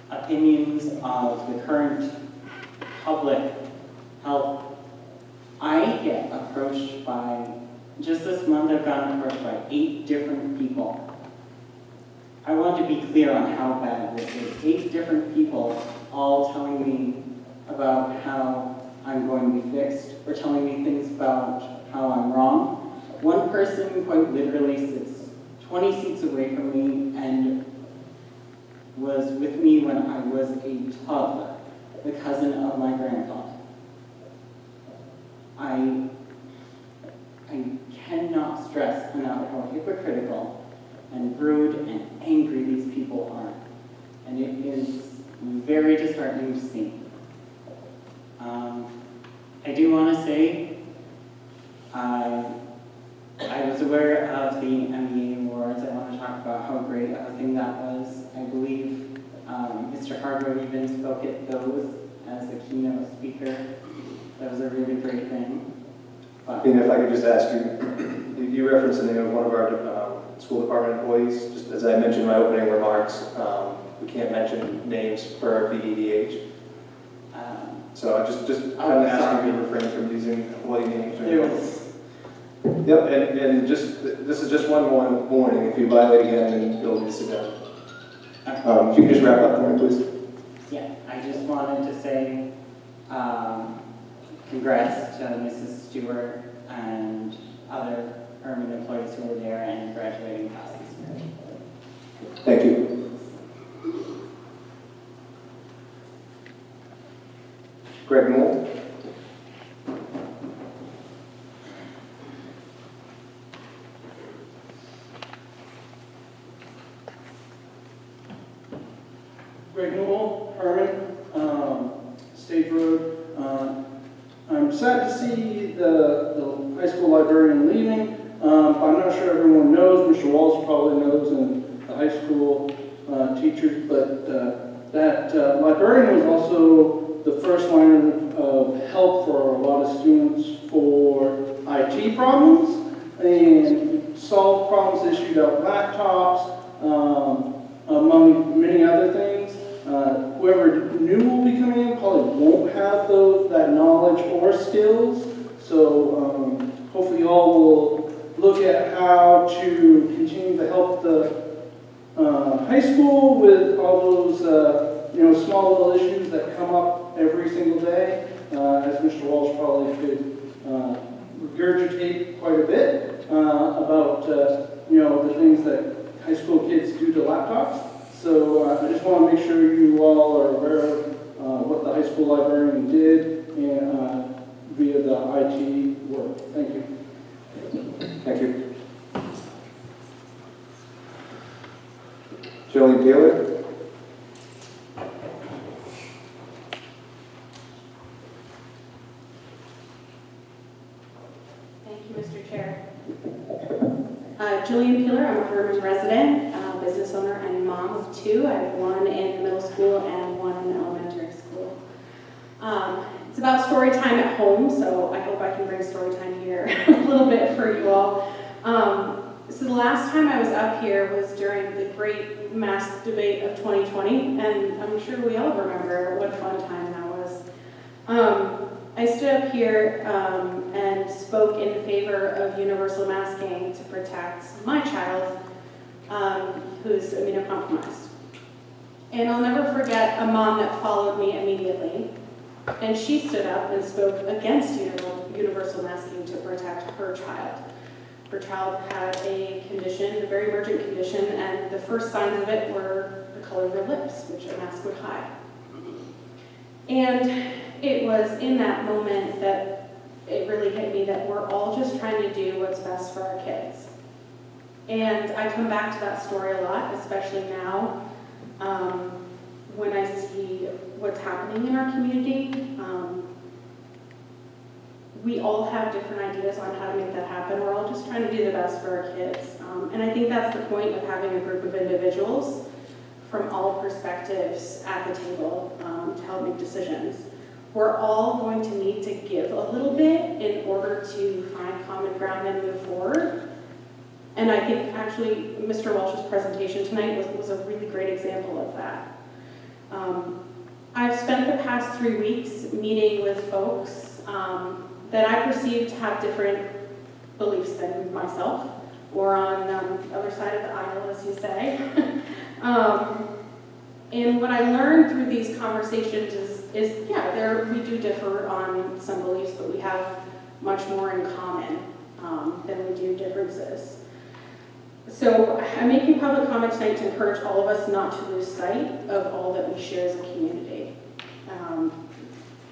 Speaker 15: opinions of the current public health, I get approached by, just this month I've gotten approached by 8 different people. I want to be clear on how bad this is. 8 different people all telling me about how I'm going to be fixed, or telling me things about how I'm wrong. One person quite literally sits 20 seats away from me and was with me when I was a toddler, the cousin of my grandfather. I cannot stress enough how hypocritical and rude and angry these people are. And it is very disheartening to see. I do want to say, I was aware of the MEA Awards. I want to talk about how great of a thing that was. I believe Mr. Hargrove even spoke at those as a keynote speaker. That was a really great thing.
Speaker 2: And if I could just ask you, you referenced the name of one of our school department employees. Just as I mentioned in my opening remarks, we can't mention names per VEDH. So I just kind of asking you to refrain from using employee names. Yep, and just this is just one more warning. If you violate again, then you'll be sit down. If you could just wrap up for me, please.
Speaker 15: Yeah, I just wanted to say congrats to Mrs. Stewart and other Hermon employees who were there and graduating classes.
Speaker 2: Thank you. Greg Newell.
Speaker 13: Greg Newell, Hermon, State Road. I'm sad to see the high school librarian leaving. I'm not sure everyone knows, Mr. Walsh probably knows, and the high school teachers, but that librarian was also the first line of help for a lot of students for IT problems, and solved problems, issued out laptops, among many other things. Whoever new will be coming in probably won't have that knowledge or skills, so hopefully you all will look at how to continue to help the high school with all those small little issues that come up every single day. As Mr. Walsh probably could regurgitate quite a bit about, the things that high school kids do to laptops. So I just want to make sure you all are aware of what the high school librarian did via the IT work. Thank you.
Speaker 4: Thank you. Jillian Taylor?
Speaker 5: Thank you, Mr. Chair. Jillian Peeler, I'm a Hermon resident, business owner, and mom of two. I have one in the middle school and one in the elementary school. It's about story time at home, so I hope I can bring story time here a little bit for you all. So the last time I was up here was during the great mask debate of 2020, and I'm sure we all remember what a fun time that was. I stood up here and spoke in favor of universal masking to protect my child who's immunocompromised. And I'll never forget a mom that followed me immediately, and she stood up and spoke against universal masking to protect her child. Her child had a condition, a very emergent condition, and the first signs of it were the color of their lips, which a mask would hide. And it was in that moment that it really hit me that we're all just trying to do what's best for our kids. And I come back to that story a lot, especially now, when I see what's happening in our community. We all have different ideas on how to make that happen. We're all just trying to do the best for our kids. And I think that's the point of having a group of individuals from all perspectives at the table to help make decisions. We're all going to need to give a little bit in order to find common ground and move forward. And I think actually Mr. Walsh's presentation tonight was a really great example of that. I've spent the past 3 weeks meeting with folks that I perceive to have different beliefs than myself, or on the other side of the aisle, as you say. And what I learned through these conversations is we do differ on some beliefs, but we have much more in common than we do differences. So I'm making public comment tonight to encourage all of us not to lose sight of all that we share as a community.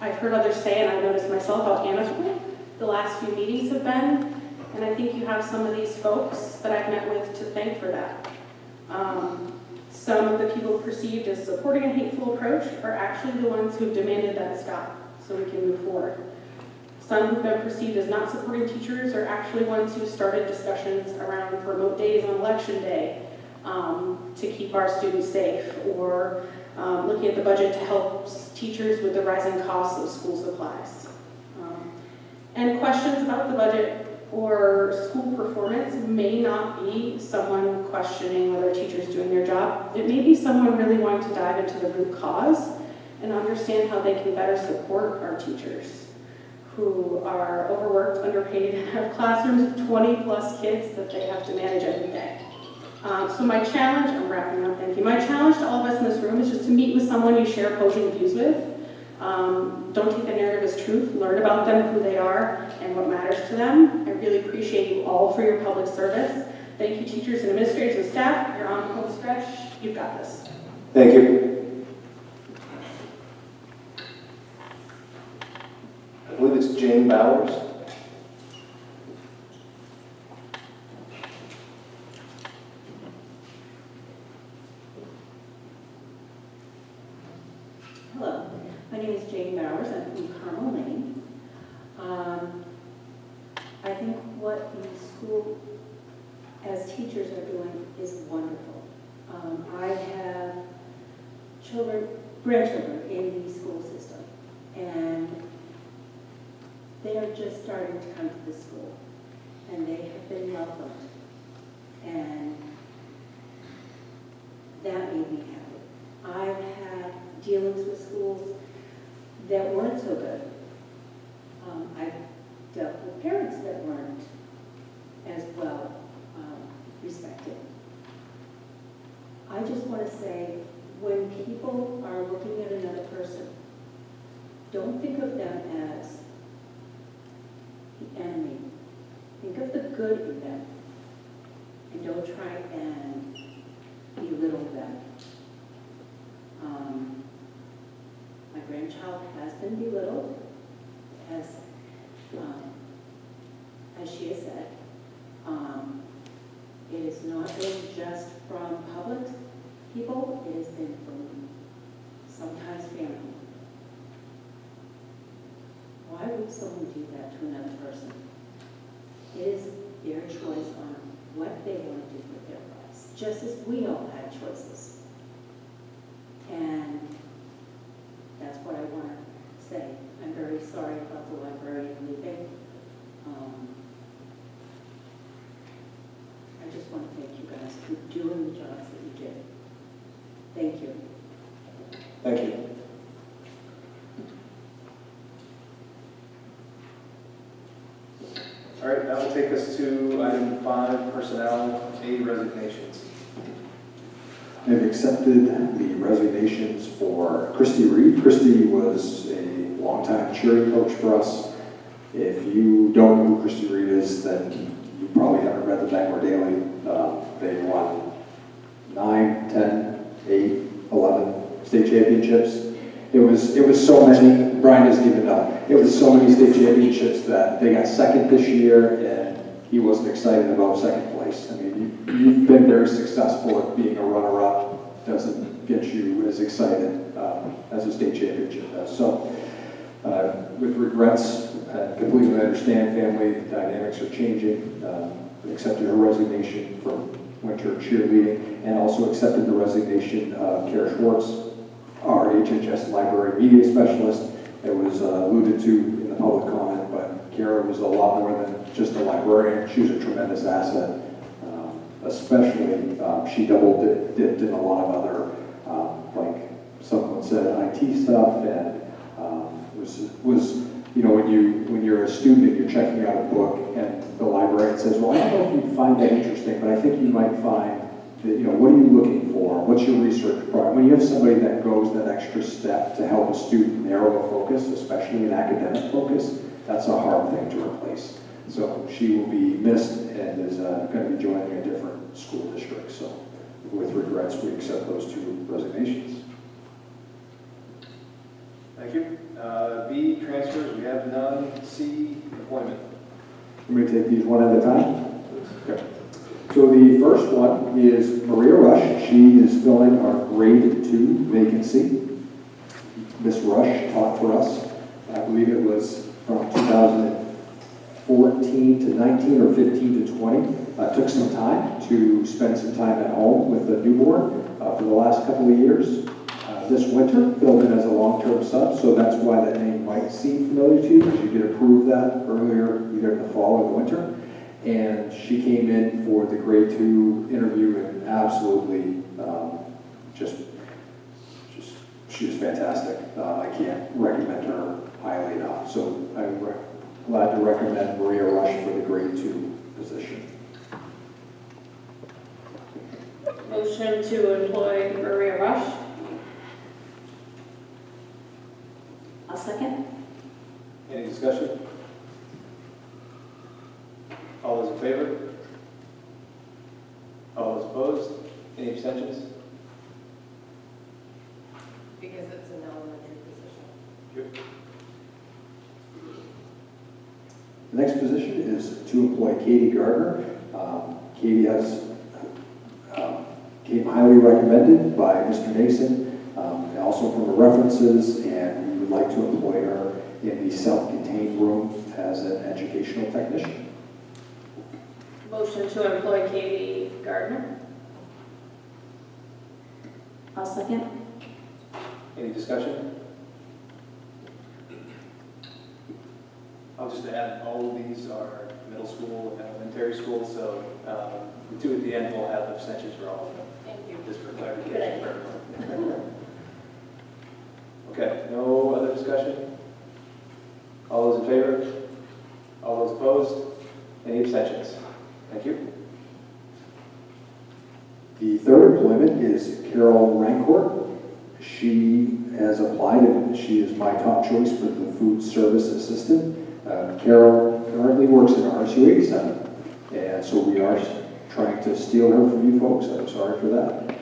Speaker 5: I've heard others say, and I've noticed myself, how amicable the last few meetings have been, and I think you have some of these folks that I've met with to thank for that. Some of the people perceived as supporting a hateful approach are actually the ones who've demanded that stop so we can move forward. Some who've been perceived as not supporting teachers are actually ones who started discussions around remote days on election day to keep our students safe, or looking at the budget to help teachers with the rising costs of school supplies. And questions about the budget or school performance may not be someone questioning whether a teacher's doing their job. It may be someone really wanting to dive into the root cause and understand how they can better support our teachers who are overworked, underpaid, and have classrooms of 20 plus kids that they have to manage every day. So my challenge, I'm wrapping up, thank you. My challenge to all of us in this room is just to meet with someone you share opposing views with. Don't take the narrative as truth. Learn about them, who they are, and what matters to them. I really appreciate you all for your public service. Thank you, teachers and administrators and staff. You're on the home stretch. You've got this.
Speaker 4: Thank you. I believe it's Jane Bowers.
Speaker 16: Hello, my name is Jane Bowers. I'm from Carmel, Maine. I think what the school as teachers are doing is wonderful. I have grandchildren in the school system, and they are just starting to come to the school, and they have been welcomed, and that made me happy. I've had dealings with schools that weren't so good. I've dealt with parents that weren't as well respected. I just want to say, when people are looking at another person, don't think of them as good in them. And don't try and belittle them. My grandchild has been belittled, as she has said. It has not been just from public people, it has been from sometimes family. Why would someone do that to another person? It is their choice on what they want to do with their lives, just as we all had choices. And that's what I want to say. I'm very sorry about the librarian leaving. I just want to thank you guys for doing the jobs that you did. Thank you.
Speaker 2: Thank you. All right, that will take us to item 5, personnel, A, resignations.
Speaker 4: I've accepted the resignations for Christy Reed. Christy was a longtime cheering coach for us. If you don't know who Christy Reed is, then you probably haven't read the Bangor Daily. They won 9, 10, 8, 11 state championships. It was so many, Brian doesn't even know, it was so many state championships that they got second this year, and he wasn't excited about second place. I mean, you've been very successful at being a runner-up, doesn't get you as excited as a state championship does. So, with regrets, I completely understand family dynamics are changing, accepted her resignation from winter cheerleading, and also accepted the resignation of Kara Schwartz, our HHS library media specialist. It was alluded to in the public comment, but Kara was a lot more than just a librarian. She was a tremendous asset, especially she dipped in a lot of other, like someone said, IT stuff, and was you know, when you're a student and you're checking out a book and the librarian says, well, I don't know if you'd find that interesting, but I think you might find that, you know, what are you looking for? What's your research project? When you have somebody that goes that extra step to help a student narrow a focus, especially an academic focus, that's a hard thing to replace. So she will be missed and is going to be joining a different school district. So with regrets, we accept those 2 resignations.
Speaker 2: Thank you. B, transfers, we have none. C, employment.
Speaker 4: I'm going to take these one at a time. Okay. So the first one is Maria Rush. She is filling our grade 2 vacancy. Miss Rush taught for us. I believe it was from 2014 to 19 or 15 to 20. Took some time to spend some time at home with the newborn for the last couple of years. This winter filled in as a long-term sub, so that's why that name might seem familiar to you, because you did approve that earlier, either in the fall or the winter. And she came in for the grade 2 interview and absolutely she was fantastic. I can't recommend her highly enough. So I'm glad to recommend Maria Rush for the grade 2 position.
Speaker 5: Motion to employ Maria Rush.
Speaker 3: I'll second.
Speaker 2: Any discussion? All those in favor? All those opposed? Any abstentions?
Speaker 7: Because it's an elementary position.
Speaker 2: Good.
Speaker 4: The next position is to employ Katie Gardner. Katie came highly recommended by Mr. Nason, and also from the references, and we would like to employ her in the self-contained room as an educational technician.
Speaker 5: Motion to employ Katie Gardner.
Speaker 3: I'll second.
Speaker 2: Any discussion? I'll just add, all of these are middle school and elementary school, so the 2 at the end will have abstentions for all of them.
Speaker 7: Thank you.
Speaker 2: Just for clarification for everyone. Okay, no other discussion? All those in favor? All those opposed? Any abstentions? Thank you.
Speaker 4: The third employment is Carol Rancourt. She has applied and she is my top choice for the food service assistant. Carol currently works at RSU 87, And so we are trying to steal her from you folks. I'm sorry for that.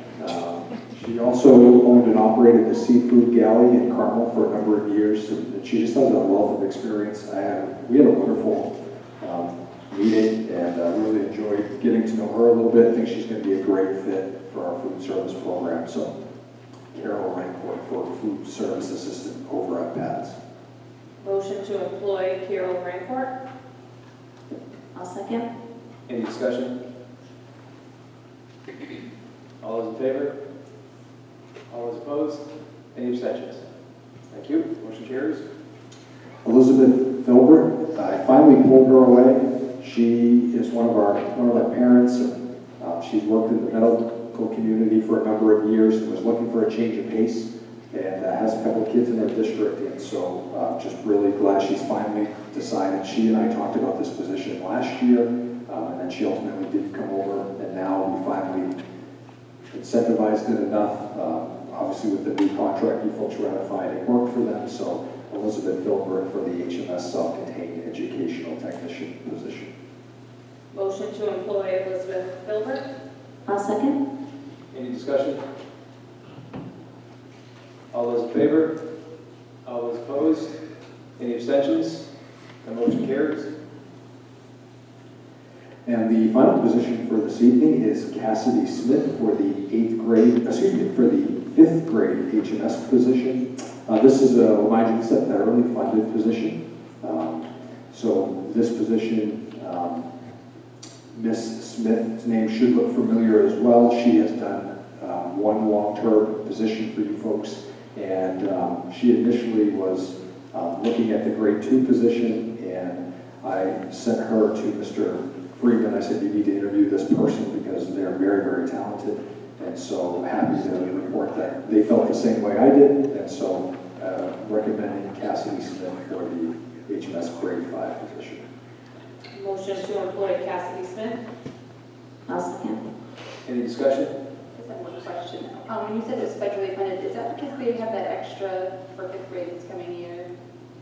Speaker 4: She also owned and operated the Seafood Galley in Carmel for a number of years, and she just has a wealth of experience. We had a wonderful meeting, and really enjoyed getting to know her a little bit. I think she's going to be a great fit for our food service program. So, Carol Rancourt for food service assistant over at PADS.
Speaker 5: Motion to employ Carol Rancourt.
Speaker 3: I'll second.
Speaker 2: Any discussion? All those in favor? All those opposed? Any abstentions? Thank you. Motion carries.
Speaker 4: Elizabeth Filbert, I finally pulled her away. She is one of our parents. She's worked in the medical community for a number of years and was looking for a change of pace, and has a couple of kids in her district, and so just really glad she's finally decided. She and I talked about this position last year, and then she ultimately did come over, and now we finally incentivized it enough. Obviously with the new contract you folks ratified, it worked for them, so Elizabeth Filbert for the HMS Self-Contained Educational Technician position.
Speaker 5: Motion to employ Elizabeth Filbert.
Speaker 3: I'll second.
Speaker 2: Any discussion? All those in favor? All those opposed? Any abstentions? The motion carries.
Speaker 4: And the final position for this evening is Cassidy Smith for the for the 5th grade HMS position. This is remind you, this is a federally funded position. So this position, Miss Smith's name should look familiar as well. She has done one long-term position for you folks, and she initially was looking at the grade 2 position, and I sent her to Mr. Freeman. I said, you need to interview this person because they're very, very talented. And so happy to report that they felt the same way I did. And so recommending Cassidy Smith for the HMS grade 5 position.
Speaker 5: Motion to employ Cassidy Smith.
Speaker 3: I'll second.
Speaker 2: Any discussion?
Speaker 6: I just have one question. When you said it's federally funded, is that because they have that extra for 5th grade this coming year?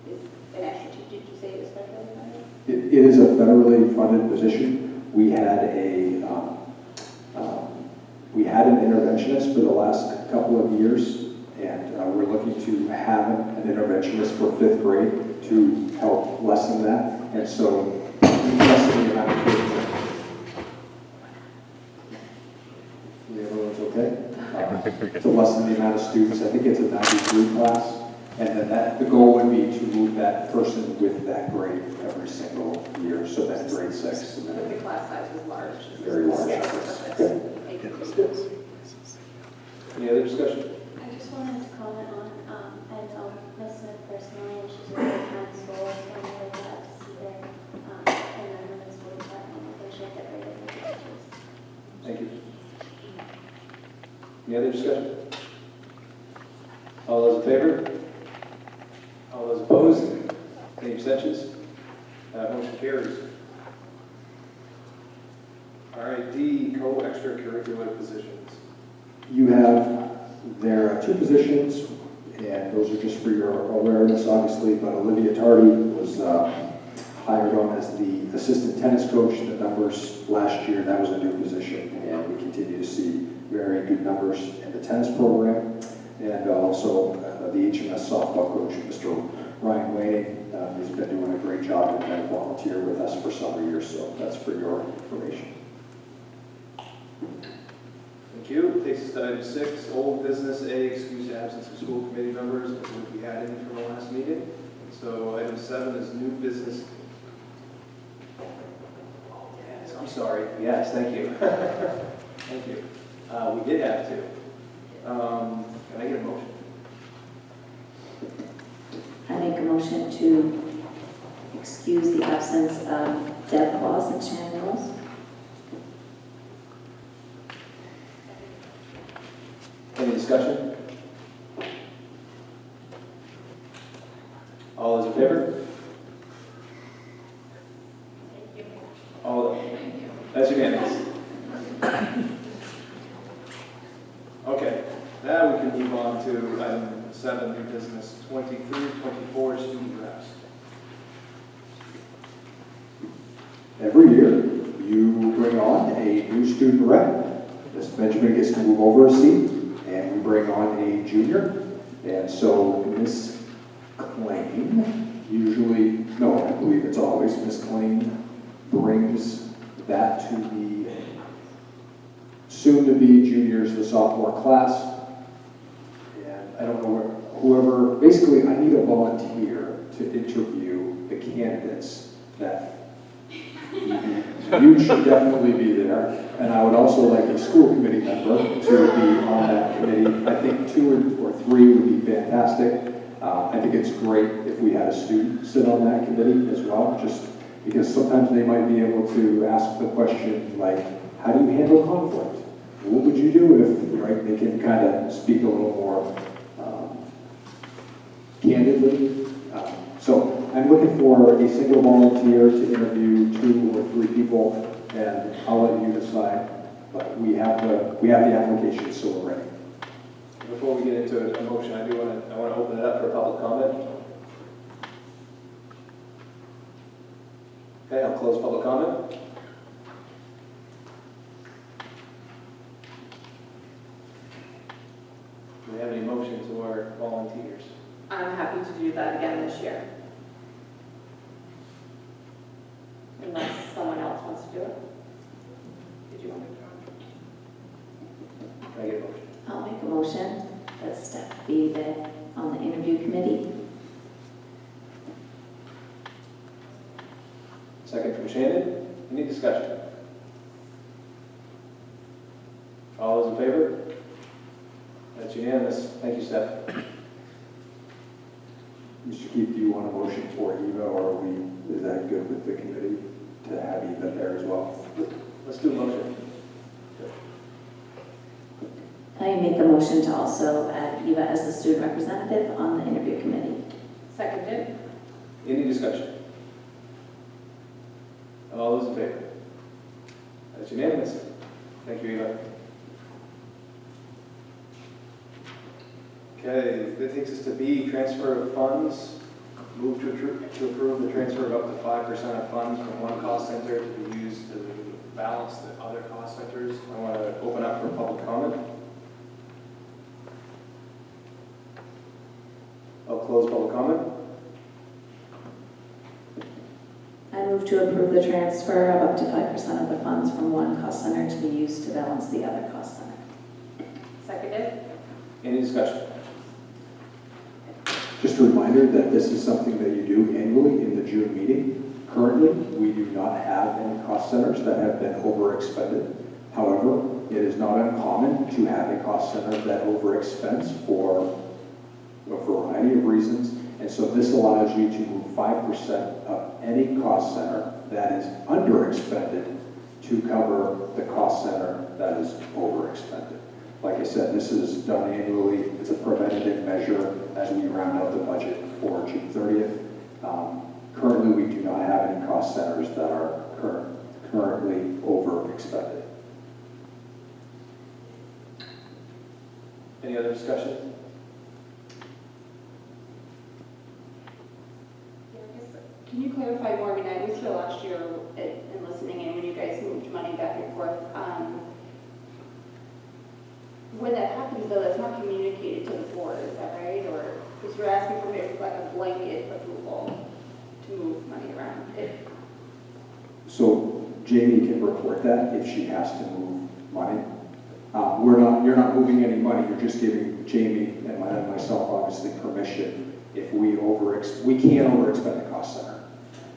Speaker 6: Is an extra, did you say it was federally funded?
Speaker 4: It is a federally funded position. We had an interventionist for the last couple of years, and we're looking to have an interventionist for 5th grade to help lessen that. And so, lessen the amount of kids. Everyone's okay? To lessen the amount of students. I think it's a 93 class. And then the goal would be to move that person with that grade every single year. So that's grade 6. And then
Speaker 6: The class size was large.
Speaker 4: very large.
Speaker 6: Yes.
Speaker 2: Any other discussion?
Speaker 8: I just wanted to comment on, I know Ms. Smith personally, and she's a really kind soul, so I'm really glad to see her in the women's school department. I think she'll get right over the teachers.
Speaker 2: Thank you. Any other discussion? All those in favor? All those opposed? Any abstentions? Motion carries. All right, D, co-extracurricular positions.
Speaker 4: You have, there are 2 positions, and those are just for your awareness, obviously, but Olivia Tardy was hired on as the assistant tennis coach. The numbers last year, that was a new position, and we continue to see very good numbers in the tennis program. And also the HMS softball coach, Mr. Ryan Wayne, has been doing a great job and been a volunteer with us for several years, so that's for your information.
Speaker 2: Thank you. Takes us to item 6, old business A, excused absence of school committee members. I think we had any from the last meeting. So item 7 is new business. Yes, I'm sorry. Yes, thank you. Thank you. We did have 2. Can I get a motion?
Speaker 3: I make a motion to excuse the absence of Deb Claus and Shannon Rose.
Speaker 2: Any discussion? All those in favor? All, that's unanimous. Okay, now we can move on to item 7, new business, 23, 24, student drafts.
Speaker 4: Every year, you student rep. Ms. Benjamin gets to move over a seat, and we bring on a junior. And so Ms. Klain, usually, no, I believe it's always Ms. Klain, brings that to the soon-to-be juniors, the sophomore class. And I don't know whoever, basically I need a volunteer to interview the candidates that you should definitely be there. And I would also like a school committee member to be on that committee. I think 2 or 3 would be fantastic. I think it's great if we had a student sit on that committee as well, just because sometimes they might be able to ask the question like, how do you handle conflict? What would you do if, right, they can kind of speak a little more candidly. So I'm looking for a single volunteer to interview 2 or 3 people, and I'll let you decide. But we have the application, so we're ready.
Speaker 2: Before we get into a motion, I want to open it up for public comment. Okay, I'll close public comment. Do we have any motion to our volunteers?
Speaker 5: I'm happy to do that again this year. Unless someone else wants to do it. Did you want to?
Speaker 2: Can I get a motion?
Speaker 3: I'll make a motion that Steph be on the interview committee.
Speaker 2: Second from Shannon. Any discussion? All those in favor? That's unanimous. Thank you, Steph.
Speaker 4: Mr. Keith, do you want a motion for Eva, or is that good with the committee to have Eva there as well?
Speaker 2: Let's do a motion.
Speaker 3: I make a motion to also add Eva as the student representative on the interview committee.
Speaker 5: Seconded.
Speaker 2: Any discussion? All those in favor? That's unanimous. Thank you, Eva. Okay, that takes us to B, transfer of funds. Move to approve the transfer of up to 5% of funds from one cost center to be used to balance the other cost centers. I want to open up for public comment. I'll close public comment.
Speaker 3: I move to approve the transfer of up to 5% of the funds from one cost center to be used to balance the other cost center.
Speaker 5: Seconded.
Speaker 2: Any discussion?
Speaker 4: Just a reminder that this is something that you do annually in the June meeting. Currently, we do not have any cost centers that have been overexpended. However, it is not uncommon to have a cost center that overexpends for a variety of reasons. And so this allows you to move 5% of any cost center that is underexpended to cover the cost center that is overexpended. Like I said, this is done annually. It's a preventative measure as we round out the budget for June 30th. Currently, we do not have any cost centers that are currently overexpended.
Speaker 2: Any other discussion?
Speaker 6: Can you clarify more? I mean, I was here last year and listening in when you guys moved money back and forth. When that happens, though, that's not communicated to the board, is that right? Or because you're asking for maybe like a blanket approval to move money around?
Speaker 4: So Jamie can report that if she has to move money. You're not moving any money. You're just giving Jamie and myself obviously permission if we can't overexpend the cost center.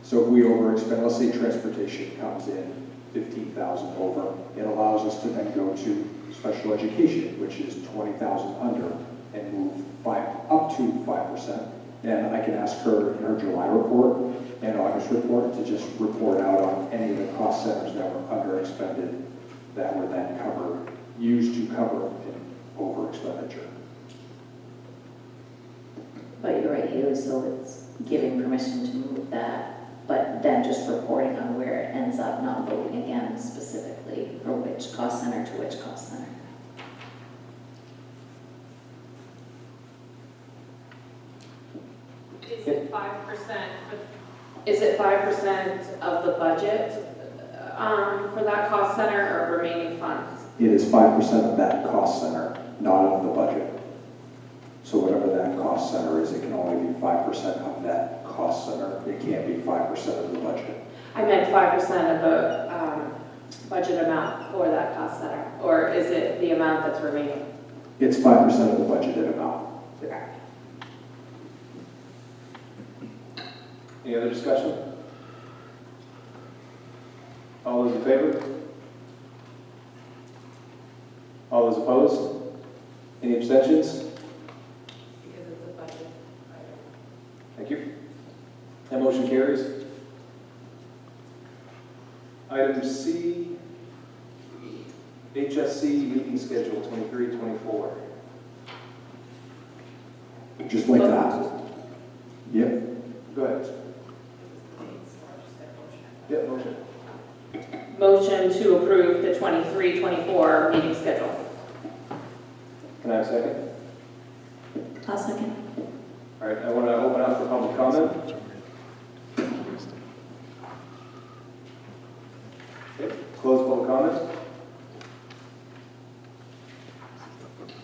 Speaker 4: So if we overexpend, let's say transportation comes in 15,000 over, it allows us to then go to special education, which is 20,000 under, and move up to 5%. And I can ask her in her July report and August report to just report out on any of the cost centers that were underexpended that were then used to cover an over expenditure.
Speaker 3: But you're right, Haley, so it's giving permission to move that, but then just reporting on where it ends up, not voting again specifically for which cost center to which cost center.
Speaker 5: Is it 5%? Is it 5% of the budget for that cost center or remaining funds?
Speaker 4: It is 5% of that cost center, not of the budget. So whatever that cost center is, it can only be 5% of that cost center. It can't be 5% of the budget.
Speaker 5: I meant 5% of the budget amount for that cost center, or is it the amount that's remaining?
Speaker 4: It's 5% of the budgeted amount.
Speaker 5: Okay.
Speaker 2: Any other discussion? All those in favor? All those opposed? Any abstentions?
Speaker 7: Because it's a budget item.
Speaker 2: Thank you. That motion carries. Item C, HSC meeting schedule 23-24.
Speaker 4: Just like that. Yep.
Speaker 2: Go ahead. Yeah, motion.
Speaker 5: Motion to approve the 23-24 meeting schedule.
Speaker 2: Can I have a second?
Speaker 3: I'll second.
Speaker 2: All right, I want to open up for public comment. Okay, close public comment.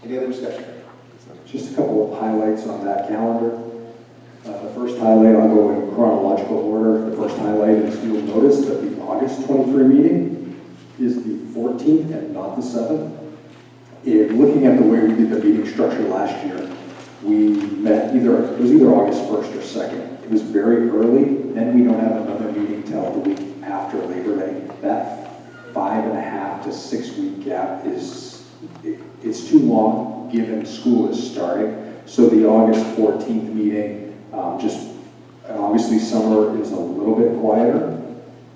Speaker 2: Any other discussion?
Speaker 4: Just a couple of highlights on that calendar. The first highlight, I'll go in chronological order. The first highlight is you'll notice that the August 23 meeting is the 14th and not the 7th. In looking at the way we did the meeting structure last year, we met it was either August 1st or 2nd. It was very early, then we don't have another meeting till the week after Labor Day. That 5.5 to 6 week gap it's too long given school is starting. So the August 14th meeting, obviously summer is a little bit quieter.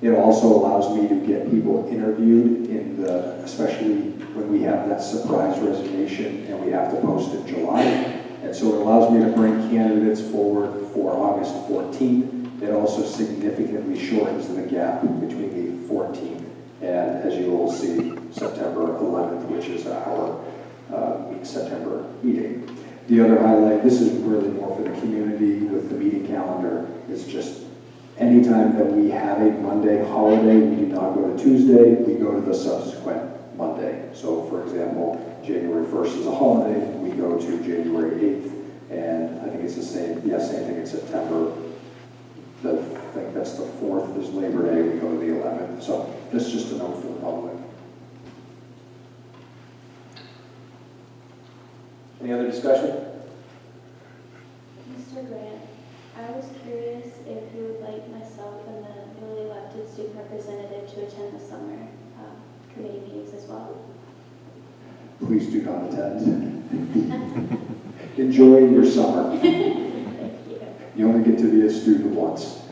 Speaker 4: It also allows me to get people interviewed especially when we have that surprise resignation and we have to post in July. And so it allows me to bring candidates forward for August 14th. It also significantly shortens the gap between the 14th and, as you will see, September 11th, which is our September meeting. The other highlight, this is really more for the community with the meeting calendar, is just anytime that we have a Monday holiday, we do not go to Tuesday, we go to the subsequent Monday. So for example, January 1st is a holiday, we go to January 8th, and I think it's the same thing in September. I think that's the 4th is Labor Day, we go to the 11th. So this is just a note for the public.
Speaker 2: Any other discussion?
Speaker 8: Mr. Grant, I was curious if you would like myself and the newly elected student representative to attend the summer committee meetings as well.
Speaker 4: Please do not attend. Enjoy your summer.
Speaker 8: Thank you.
Speaker 4: You only get to be a student once.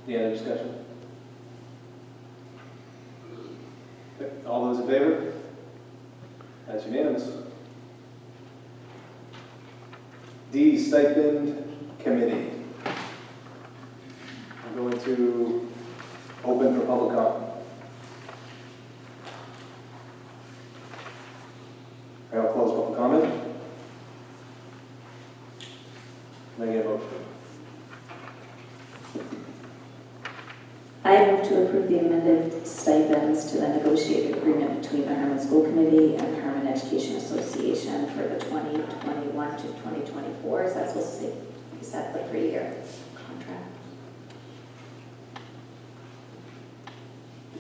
Speaker 2: Any other discussion? Okay, all those in favor? That's unanimous. D, stipend committee. I'm going to open for public comment. I'll close public comment. May I get a motion?
Speaker 3: I move to approve the amended stipends to the negotiated agreement between the Hermon School Committee and the Hermon Education Association for the 2021 to 2024. Is that supposed to say, is that the 3-year contract?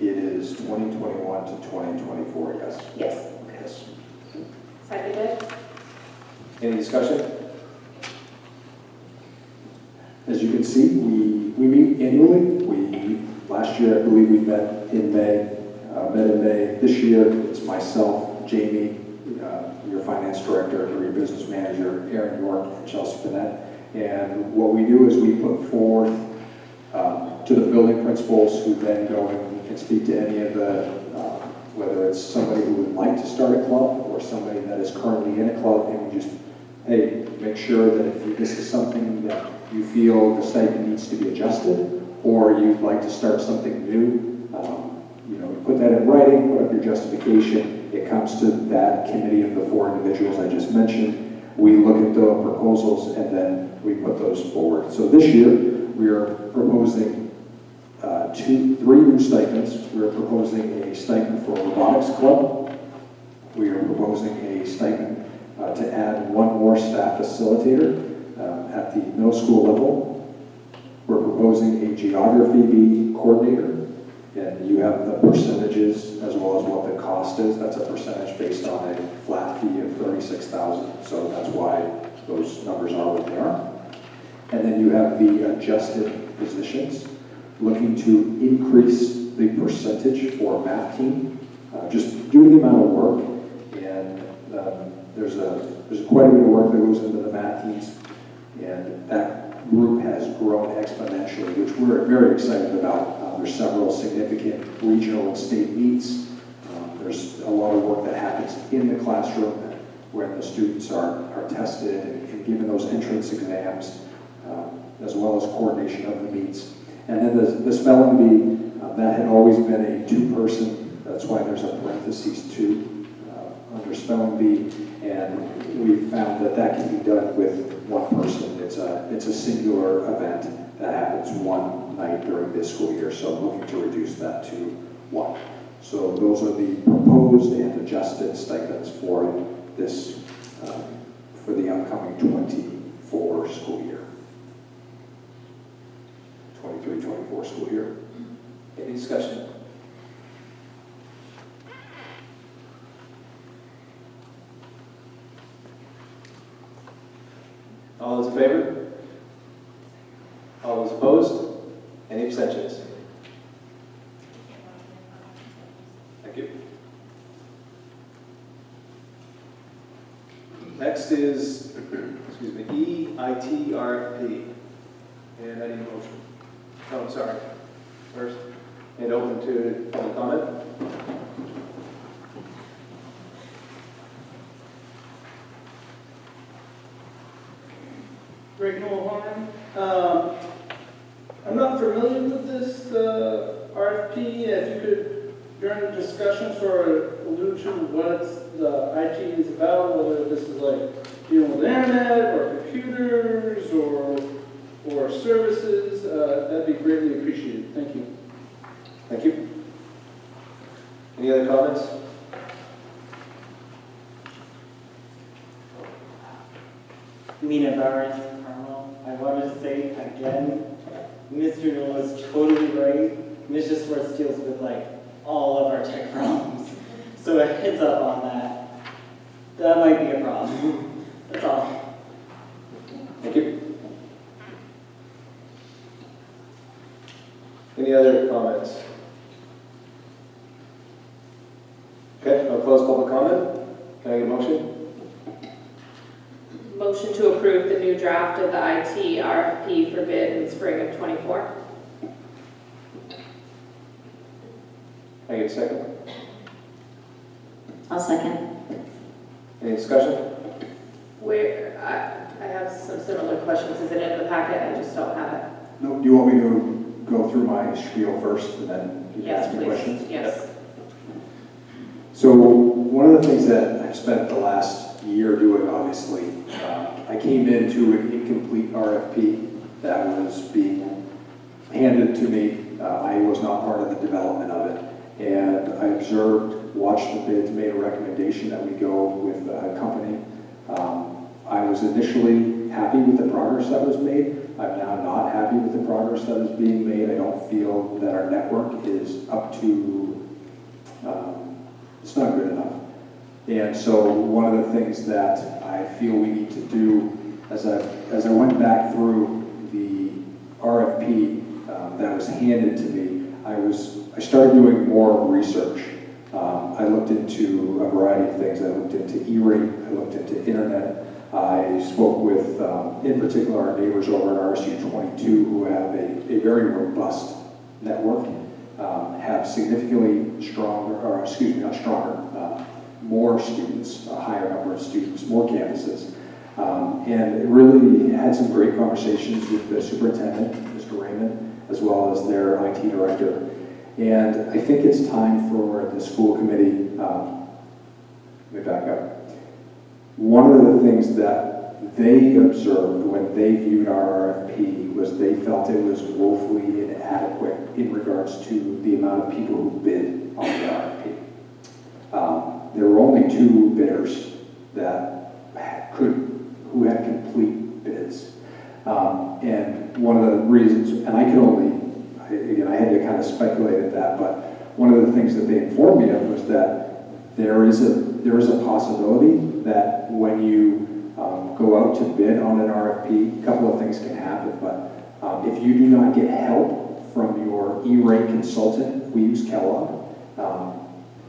Speaker 4: It is 2021 to 2024, yes.
Speaker 3: Yes.
Speaker 4: Yes.
Speaker 5: Seconded.
Speaker 2: Any discussion?
Speaker 4: As you can see, we meet annually. Last year, I believe we met in May. This year, it's myself, Jamie, your finance director, your business manager, Aaron York, and Chelsea Bennett. And what we do is we put forth to the building principals who then go and speak to any of the, whether it's somebody who would like to start a club or somebody that is currently in a club, and we just, hey, make sure that if this is something that you feel the stipend needs to be adjusted, or you'd like to start something new, put that in writing, put up your justification. It comes to that committee of the 4 individuals I just mentioned. We look at the proposals and then we put those forward. So this year, we are proposing three new stipends. We're proposing a stipend for a robotics club. We are proposing a stipend to add one more staff facilitator at the middle school level. We're proposing a geography bee coordinator, and you have the percentages as well as what the cost is. That's a percentage based on a flat fee of $36,000, so that's why those numbers are what they are. And then you have the adjusted positions, looking to increase the percentage for math team, just due to the amount of work, and there's quite a bit of work that goes into the math teams, and that group has grown exponentially, which we're very excited about. There's several significant regional and state meets. There's a lot of work that happens in the classroom when the students are tested and given those entrance exams, as well as coordination of the meets. And then the spelling bee, that had always been a two-person, that's why there's a parentheses two under spelling bee, and we found that that can be done with one person. It's a singular event that happens one night during this school year, so I'm looking to reduce that to one. So those are the proposed and adjusted stipends for this, for the upcoming 24 school year. 23-24 school year.
Speaker 2: Any discussion? All those in favor? All those opposed? Any abstentions? Thank you. Next is, excuse me, EITRFP. And I need a motion. Oh, I'm sorry. First, and open to any comment?
Speaker 13: Greg Noel Horn. I'm not familiar with this RFP. If you could, during the discussion, sort of allude to what the IT is about, whether this is like dealing with internet or computers or services, that'd be greatly appreciated. Thank you.
Speaker 2: Thank you. Any other comments?
Speaker 15: Mina Bowers, Carmel. I want to say again, Mr. Noel is totally right. Mr. Swartz deals with like all of our tech problems. So a heads up on that. That might be a problem. That's all.
Speaker 2: Thank you. Any other comments? Okay, I'll close public comment. Can I get a motion?
Speaker 5: Motion to approve the new draft of the IT RFP for bid in spring of '24.
Speaker 2: Can I get a second?
Speaker 3: I'll second.
Speaker 2: Any discussion?
Speaker 5: Where, I have some similar questions. Is it in the packet? I just don't have it.
Speaker 4: No, do you want me to go through my spiel first and then you can
Speaker 5: Yes,
Speaker 4: ask me
Speaker 5: please.
Speaker 4: questions?
Speaker 5: Yes.
Speaker 4: So one of the things that I've spent the last year doing, obviously, I came into an incomplete RFP that was being handed to me. I was not part of the development of it. And I observed, watched the bids, made a recommendation that we go with a company. I was initially happy with the progress that was made. I'm now not happy with the progress that is being made. I don't feel that our network is up to, it's not good enough. And so one of the things that I feel we need to do, as I went back through the RFP that was handed to me, I started doing more research. I looked into a variety of things. I looked into E-rate, I looked into internet. I spoke with, in particular, our neighbors over at RSU 22 who have a very robust network, have significantly stronger, or excuse me, not stronger, more students, a higher number of students, more campuses. And it really had some great conversations with the superintendent, Mr. Raymond, as well as their IT director. And I think it's time for the school committee, let me back up. One of the things that they observed when they viewed our RFP was they felt it was woefully inadequate in regards to the amount of people who bid on the RFP. There were only 2 bidders that who had complete bids. And one of the reasons, and I could only, again, I had to kind of speculate at that, but one of the things that they informed me of was that there is a possibility that when you go out to bid on an RFP, a couple of things can happen, but if you do not get help from your E-rate consultant, we use Kellogg,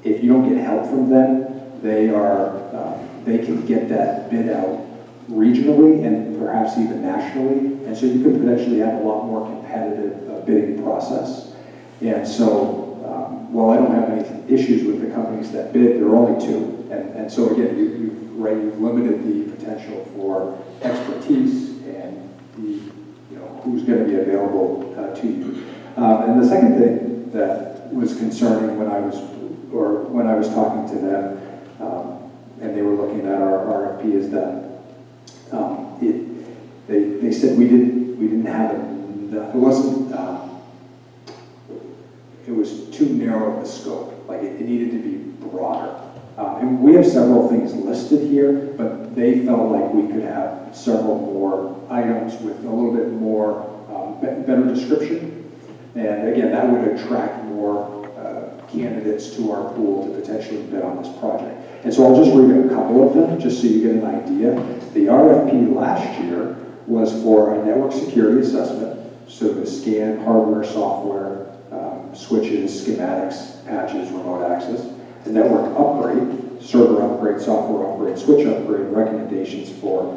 Speaker 4: if you don't get help from them, they can get that bid out regionally and perhaps even nationally, and so you could potentially have a lot more competitive bidding process. And so, while I don't have any issues with the companies that bid, there are only 2, and so again, you've limited the potential for expertise and who's going to be available to you. And the second thing that was concerning when I was talking to them, and they were looking at our RFP, is that they said we didn't have enough. It wasn't. It was too narrow of a scope. Like it needed to be broader. And we have several things listed here, but they felt like we could have several more items with a little bit more better description. And again, that would attract more candidates to our pool to potentially bid on this project. And so I'll just read a couple of them, just so you get an idea. The RFP last year was for a network security assessment, so to scan hardware, software, switches, schematics, patches, remote access, a network upgrade, server upgrade, software upgrade, switch upgrade, recommendations for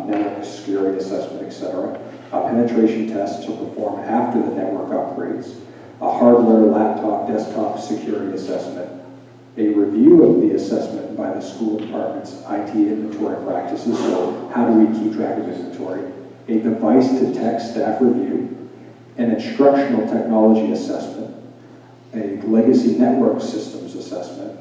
Speaker 4: network security assessment, etc. A penetration test to perform after the network upgrades, a hardware, laptop, desktop security assessment, a review of the assessment by the school department's IT inventory practices, so how do we keep track of inventory, a device to tech staff review, an instructional technology assessment, a legacy network systems assessment,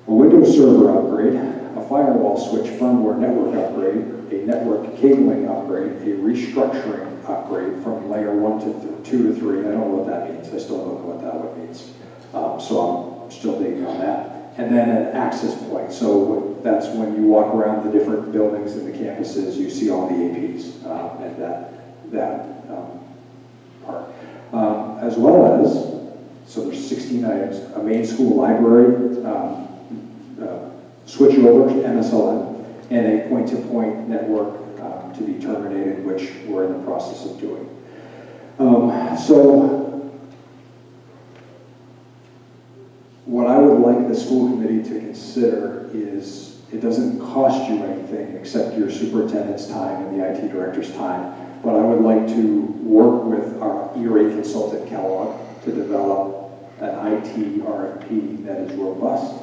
Speaker 4: a Windows server upgrade, a firewall switch firmware network upgrade, a network cabling upgrade, a restructuring upgrade from layer 1 to 2 to 3. I don't know what that means. I still don't know what that one means. So I'm still digging on that. And then an access point. So that's when you walk around the different buildings and the campuses, you see all the APs and that part. As well as, so there's 16 items, a main school library, switch over to MSLN, and a point-to-point network to be terminated, which we're in the process of doing. So what I would like the school committee to consider is it doesn't cost you anything except your superintendent's time and the IT director's time, but I would like to work with our E-rate consultant, Kellogg, to develop an IT RFP that is robust,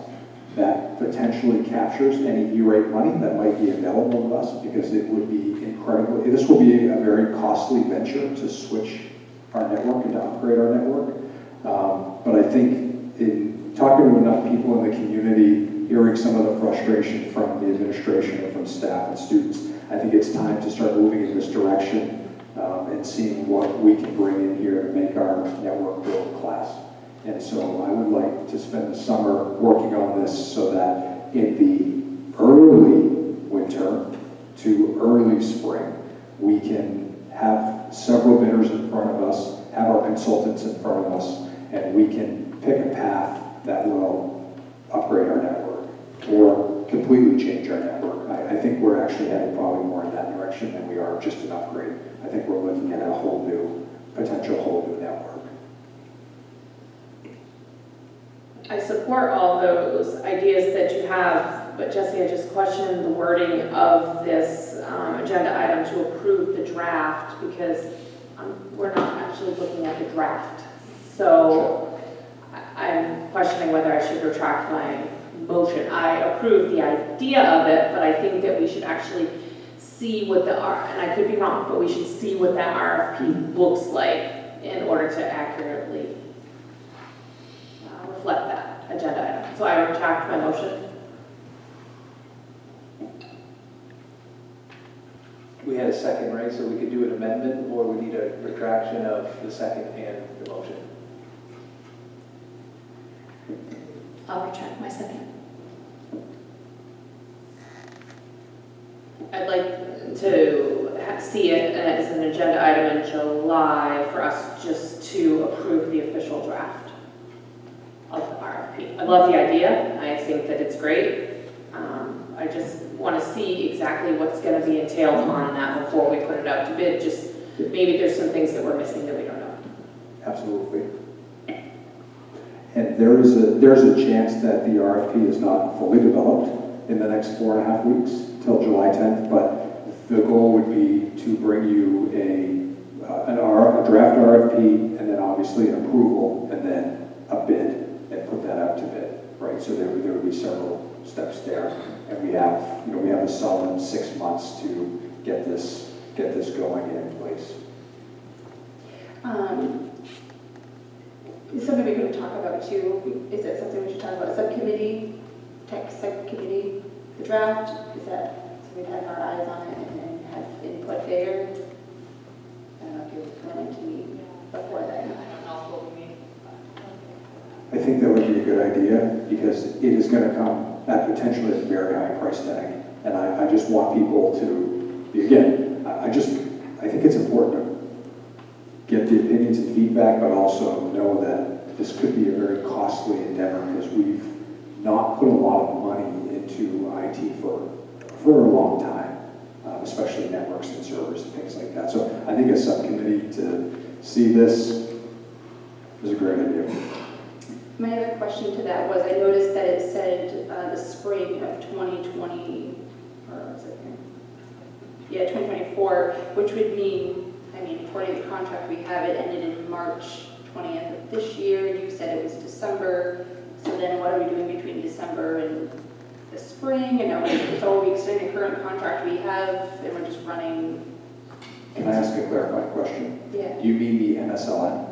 Speaker 4: that potentially captures any E-rate money that might be available to us, because it would be incredible. This will be a very costly venture to switch our network and to upgrade our network. But I think in talking to enough people in the community, hearing some of the frustration from the administration and from staff and students, I think it's time to start moving in this direction and seeing what we can bring in here to make our network world-class. And so I would like to spend the summer working on this so that in the early winter to early spring, we can have several bidders in front of us, have our consultants in front of us, and we can pick a path that will upgrade our network or completely change our network. I think we're actually headed probably more in that direction than we are just an upgrade. I think we're looking at a whole new, potential whole new network.
Speaker 5: I support all those ideas that you have, but Jesse, I just questioned the wording of this agenda item to approve the draft, because we're not actually looking at the draft. So I'm questioning whether I should retract my motion. I approve the idea of it, but I think that we should actually see what and I could be wrong, but we should see what that RFP looks like in order to accurately reflect that agenda item. So I retract my motion.
Speaker 2: we had a second, right? So we could do an amendment, or we need a retraction of the second and the motion.
Speaker 3: I'll retract my second.
Speaker 5: I'd like to see it as an agenda item in July for us just to approve the official draft of the RFP. I love the idea. I think that it's great. I just want to see exactly what's going to be entailed on that before we put it out to bid. Just maybe there's some things that we're missing that we don't know.
Speaker 4: Absolutely. And there's a chance that the RFP is not fully developed in the next 4.5 weeks till July 10th, but the goal would be to bring you a draft RFP and then obviously an approval and then a bid and put that out to bid, right? So there would be several steps there, and we have a solid 6 months to get this going and in place.
Speaker 6: Is something we could talk about too? Is that something we should talk about? Subcommittee, tech subcommittee, the draft? Is that, so we'd have our eyes on it and have input there? I don't know if you're willing to meet before then.
Speaker 4: I think that would be a good idea because it is going to come at potentially a very high price tag. And I just want people to, again, I think it's important to get the opinions and feedback, but also know that this could be a very costly endeavor because we've not put a lot of money into IT for a long time, especially networks and servers and things like that. So I think a subcommittee to see this is a great idea.
Speaker 6: My other question to that was, I noticed that it said the spring of 2020, or was it here? Yeah, 2024, which would mean, according to the contract we have, it ended in March 20th of this year. You said it was December. So then what are we doing between December and the spring? And are we extending the current contract we have, and we're just running?
Speaker 4: Can I ask a clarifying question?
Speaker 6: Yeah.
Speaker 4: Do you mean the MSLN,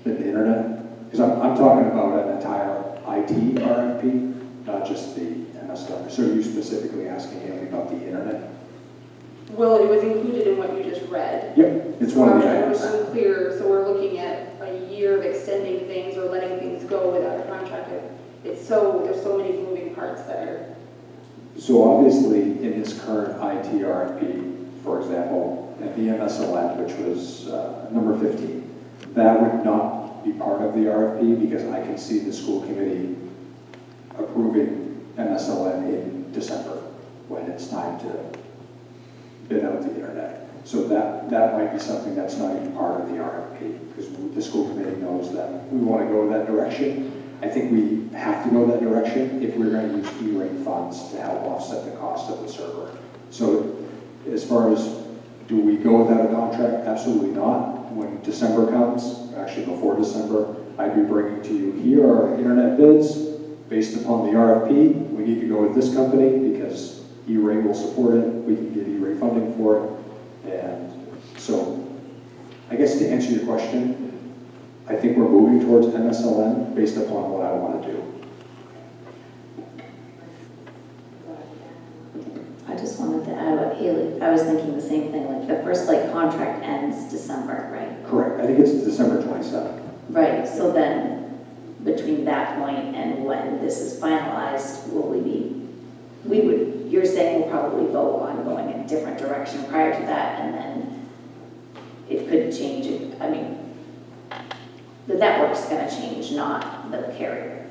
Speaker 4: the internet? Because I'm talking about an entire IT RFP, not just the MSLN. So are you specifically asking anything about the internet?
Speaker 6: Well, it was included in what you just read.
Speaker 4: Yep, it's one of the
Speaker 6: It was
Speaker 4: items.
Speaker 6: unclear, so we're looking at a year of extending things or letting things go without a contract. There's so many moving parts that are.
Speaker 4: So obviously, in this current IT RFP, for example, at the MSLN, which was number 15, that would not be part of the RFP because I can see the school committee approving MSLN in December when it's time to bid out the internet. So that might be something that's not even part of the RFP because the school committee knows that we want to go that direction. I think we have to go that direction if we're going to use E-rate funds to help offset the cost of the server. So as far as do we go without a contract? Absolutely not. When December comes, actually before December, I'd be bringing to you, here are internet bids based upon the RFP. We need to go with this company because E-rate will support it. We can get E-rate funding for it. And so I guess to answer your question, I think we're moving towards MSLN based upon what I want to do.
Speaker 3: I just wanted to add what Haley, I was thinking the same thing, like the first contract ends December, right?
Speaker 4: Correct. I think it's December 27th.
Speaker 3: Right, so then between that point and when this is finalized, you're saying we'll probably vote on going in a different direction prior to that, and then it could change it. The network's gonna change, not the carrier.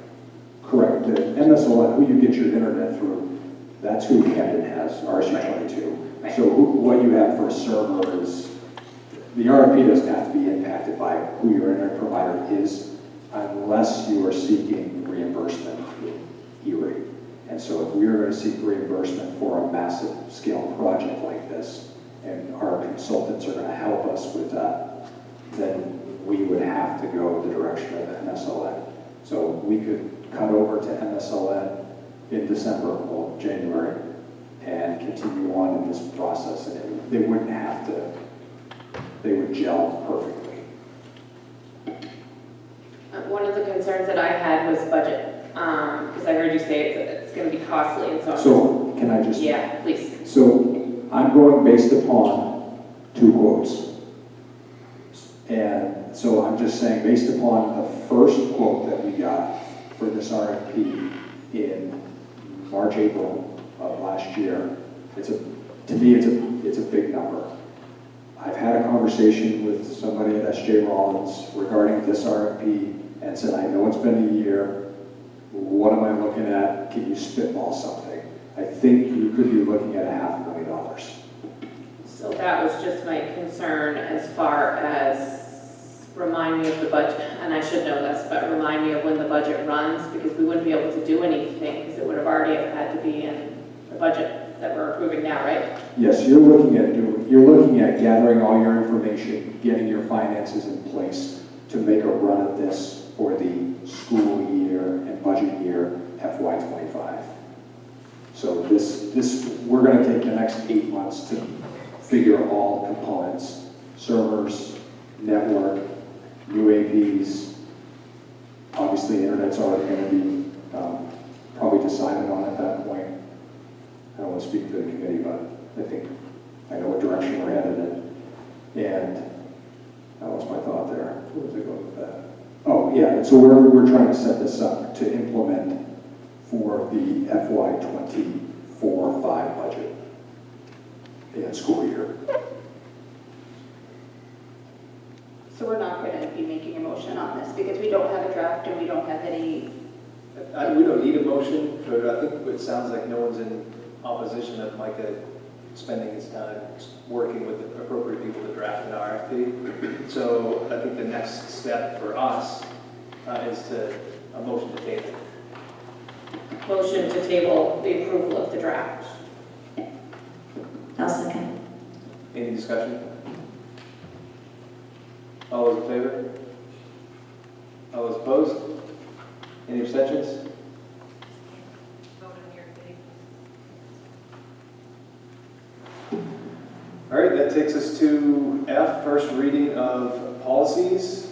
Speaker 4: Correct. The MSLN, who you get your internet through, that's who Camden has, RC22.
Speaker 3: Right.
Speaker 4: So what you have for a server is, the RFP doesn't have to be impacted by who your internet provider is unless you are seeking reimbursement through E-rate. And so if we are going to seek reimbursement for a massive scale project like this, and our consultants are going to help us with that, then we would have to go the direction of MSLN. So we could cut over to MSLN in December or January and continue on in this process, and they wouldn't have to, they would gel perfectly.
Speaker 5: One of the concerns that I had was budget, because I heard you say it's going to be costly, and so.
Speaker 4: So can I just?
Speaker 5: Yeah, please.
Speaker 4: So I'm going based upon 2 quotes. And so I'm just saying, based upon the first quote that we got for this RFP in March, April of last year, to me, it's a big number. I've had a conversation with somebody at SJ Rollins regarding this RFP and said, I know it's been a year. What am I looking at? Can you spitball something? I think you could be looking at $500,000.
Speaker 5: So that was just my concern as far as remind me of the budget, and I should know this, but remind me of when the budget runs, because we wouldn't be able to do anything, because it would have already had to be in the budget that we're approving now, right?
Speaker 4: Yes, you're looking at gathering all your information, getting your finances in place to make a run at this for the school year and budget year FY25. So we're going to take the next 8 months to figure all components, servers, network, new APs. Obviously, the internet's already going to be probably decided on at that point. I don't want to speak for the committee, but I think I know what direction we're headed in. And that was my thought there. Where was I going with that? Oh, yeah, so we're trying to set this up to implement for the FY24-5 budget and school year.
Speaker 6: So we're not going to be making a motion on this because we don't have a draft and we don't have any.
Speaker 2: We don't need a motion, but I think it sounds like no one's in opposition of Micah spending his time working with the appropriate people to draft an RFP. So I think the next step for us is a motion to table.
Speaker 5: Motion to table the approval of the draft.
Speaker 3: I'll second.
Speaker 2: Any discussion? All those in favor? All those opposed? Any abstentions? All right, that takes us to F, first reading of policies.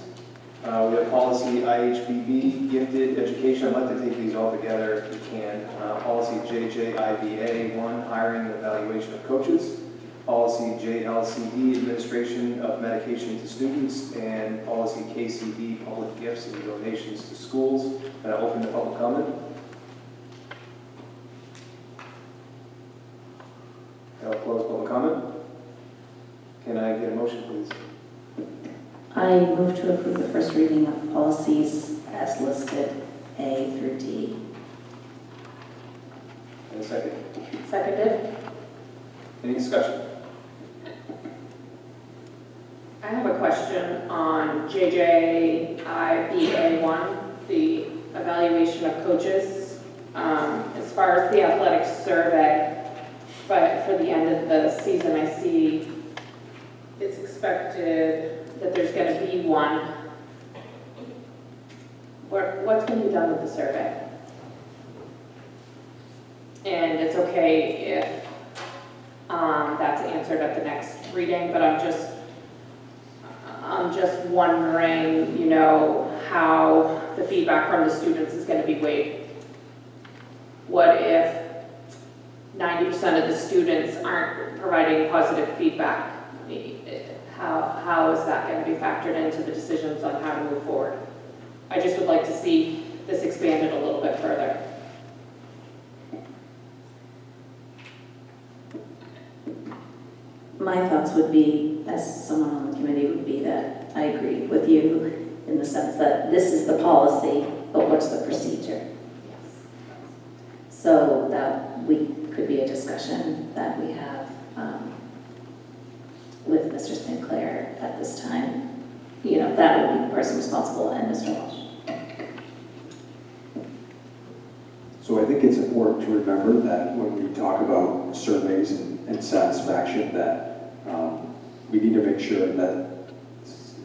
Speaker 2: We have policy IHBB, gifted education. I'd like to take these all together if we can. Policy JJIBA, 1, hiring and evaluation of coaches. Policy JLCD, administration of medication to students. And policy KCD, public gifts and donations to schools. And I open the public comment. I'll close public comment. Can I get a motion, please?
Speaker 3: I move to approve the first reading of policies as listed, A through D.
Speaker 2: And a second.
Speaker 5: Seconded.
Speaker 2: Any discussion?
Speaker 5: I have a question on JJIBA1, the evaluation of coaches. As far as the athletic survey, but for the end of the season, I see it's expected that there's going to be one. What's going to be done with the survey? And it's okay if that's answered at the next reading, but I'm just wondering, you know, how the feedback from the students is going to be weighed. What if 90% of the students aren't providing positive feedback? How is that going to be factored into the decisions on how to move forward? I just would like to see this expanded a little bit further.
Speaker 3: My thoughts would be, as someone on the committee, would be that I agree with you in the sense that this is the policy, but what's the procedure? So that could be a discussion that we have with Mr. Sinclair at this time. You know, that would be the person responsible and Mr. Walsh.
Speaker 4: So I think it's important to remember that when we talk about surveys and satisfaction, that we need to make sure that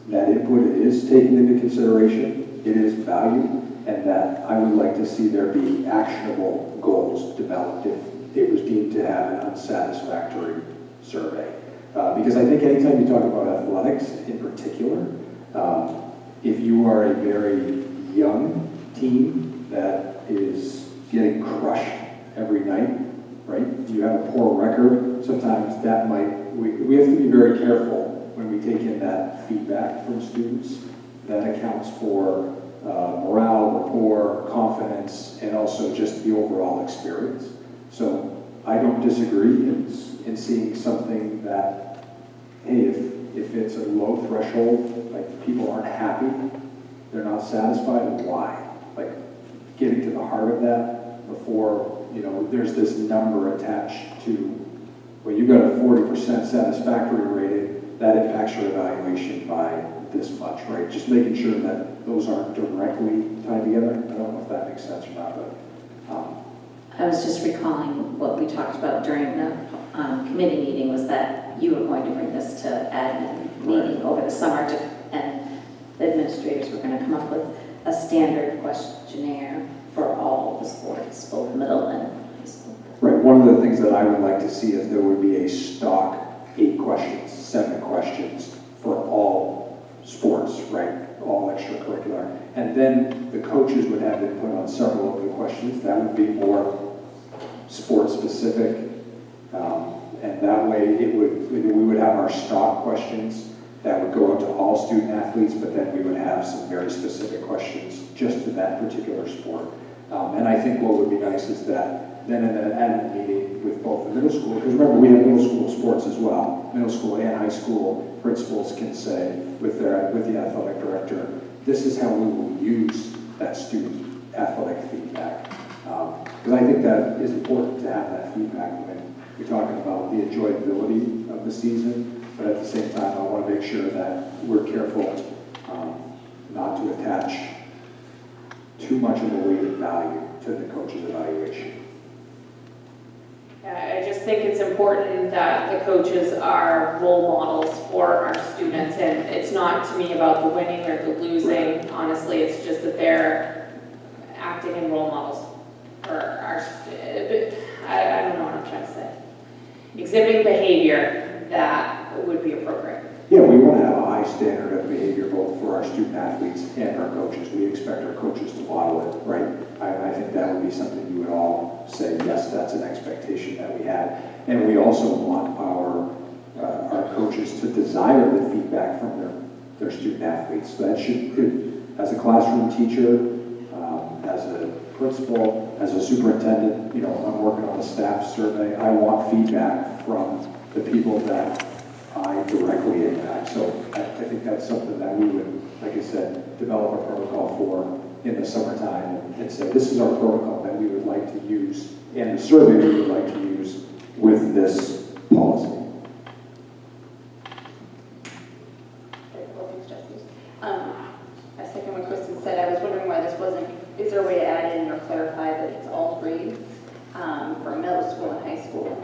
Speaker 4: that input is taken into consideration, it is valued, and that I would like to see there be actionable goals developed if it was deemed to have an unsatisfactory survey. Because I think anytime you talk about athletics in particular, if you are a very young team that is getting crushed every night, right? You have a poor record, sometimes that we have to be very careful when we take in that feedback from students. That accounts for morale, rapport, confidence, and also just the overall experience. So I don't disagree in seeing something that, hey, if it's a low threshold, like people aren't happy, they're not satisfied, why? Like getting to the heart of that before, there's this number attached to, well, you got a 40% satisfactory rating, that impacts your evaluation by this much, right? Just making sure that those aren't directly tied together. I don't know if that makes sense or not, but.
Speaker 3: I was just recalling what we talked about during the committee meeting was that you were going to bring this to admin meeting over the summer and the administrators were going to come up with a standard questionnaire for all the sports, both middle and high school.
Speaker 4: Right, one of the things that I would like to see is there would be a stock 8 questions, 7 questions for all sports, right? All extracurricular. And then the coaches would have input on several of the questions. That would be more sport specific. And that way we would have our stock questions that would go out to all student athletes, but then we would have some very specific questions just to that particular sport. And I think what would be nice is that then in the admin meeting with both the middle school, because remember we have middle school sports as well. Middle school and high school principals can say with the athletic director, this is how we will use that student athletic feedback. Because I think that is important to have that feedback when we're talking about the enjoyability of the season, but at the same time I want to make sure that we're careful not to attach too much of a weighted value to the coach's evaluation.
Speaker 5: I just think it's important that the coaches are role models for our students, and it's not to me about the winning or the losing. Honestly, it's just that they're acting in role models for our, I don't know what I'm trying to say. Exhibiting behavior that would be appropriate.
Speaker 4: Yeah, we want to have a high standard of behavior both for our student athletes and our coaches. We expect our coaches to model it, right? I think that would be something you would all say, yes, that's an expectation that we have. And we also want our coaches to desire the feedback from their student athletes. So that should, as a classroom teacher, as a principal, as a superintendent, I'm working on a staff survey. I want feedback from the people that I directly impact. So I think that's something that we would, like I said, develop a protocol for in the summertime and say, this is our protocol that we would like to use and the survey we would like to use with this policy.
Speaker 6: I second what Kristen said. I was wondering why this wasn't, is there a way to add in or clarify that it's all grades for middle school and high school?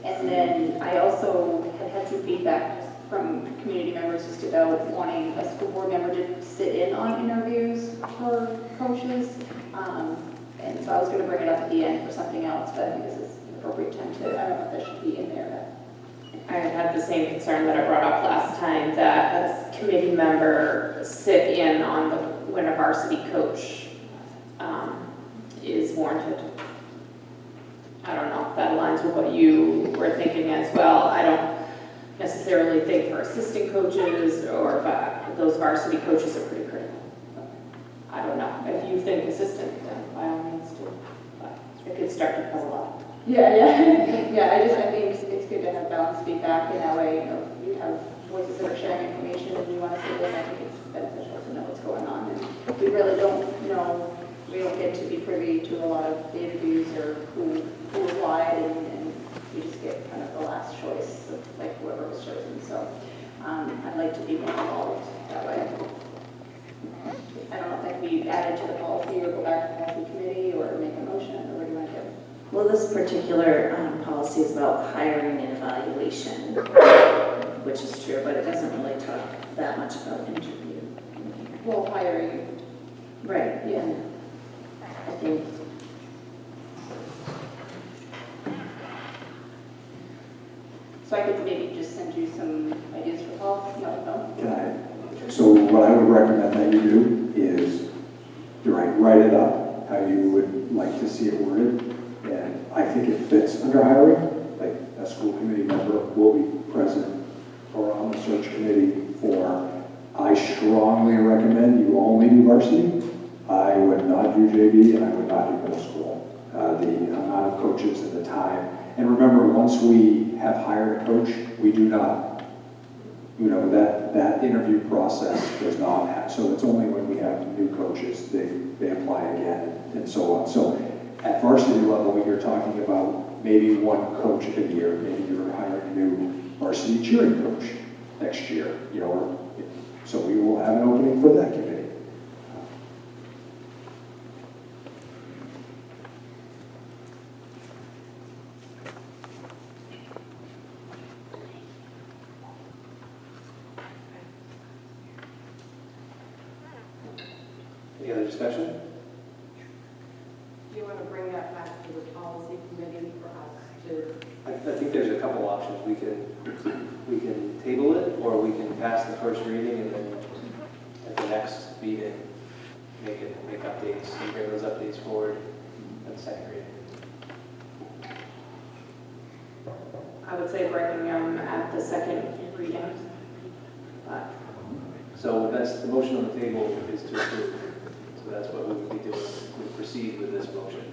Speaker 6: And then I also have had some feedback from community members just about wanting a school board member to sit in on interviews for coaches. And so I was going to bring it up at the end for something else, but I think this is an appropriate time to, I don't know if that should be in there.
Speaker 5: I had the same concern that I brought up last time, that a committee member sit in on when a varsity coach is warranted. I don't know if that aligns with what you were thinking as well. I don't necessarily think for assistant coaches or those varsity coaches are pretty critical. I don't know. If you think assistant, then by all means do. But it could start to puzzle up.
Speaker 6: Yeah. I think it's good to have balanced feedback in that way. You have voices that are sharing information and you want to see it. I think it's beneficial to know what's going on. And we really don't know. We don't get to be privy to a lot of the interviews or who applied, and we just get kind of the last choice of like whoever was chosen. So I'd like to be more involved that way. I don't know if that can be added to the policy or go back to the policy committee or make a motion, or what do you want to do?
Speaker 3: Well, this particular policy is about hiring and evaluation, which is true, but it doesn't really talk that much about interview.
Speaker 6: Well, hiring.
Speaker 3: Right, yeah. I think.
Speaker 6: So I could maybe just send you some ideas for policy. No.
Speaker 4: So what I would recommend that you do is write it up how you would like to see it worded. And I think it fits under hiring. Like a school committee member will be present or on the search committee for. I strongly recommend you only do varsity. I would not do JV and I would not do middle school. The amount of coaches and the time. And remember, once we have hired a coach, we do not, that interview process does not have. So it's only when we have new coaches, they apply again and so on. So at varsity level, you're talking about maybe one coach a year. Maybe you're hiring a new varsity cheering coach next year, so we will have an opening for that committee.
Speaker 2: Any other discussion?
Speaker 7: Do you want to bring that back to the policy committee for us to?
Speaker 2: I think there's a couple options. We can table it, or we can pass the first reading and then at the next meeting make updates and bring those updates forward at the second reading.
Speaker 5: I would say bringing them at the second reading.
Speaker 2: So that's the motion on the table is to approve. So that's what we would be doing. We proceed with this motion.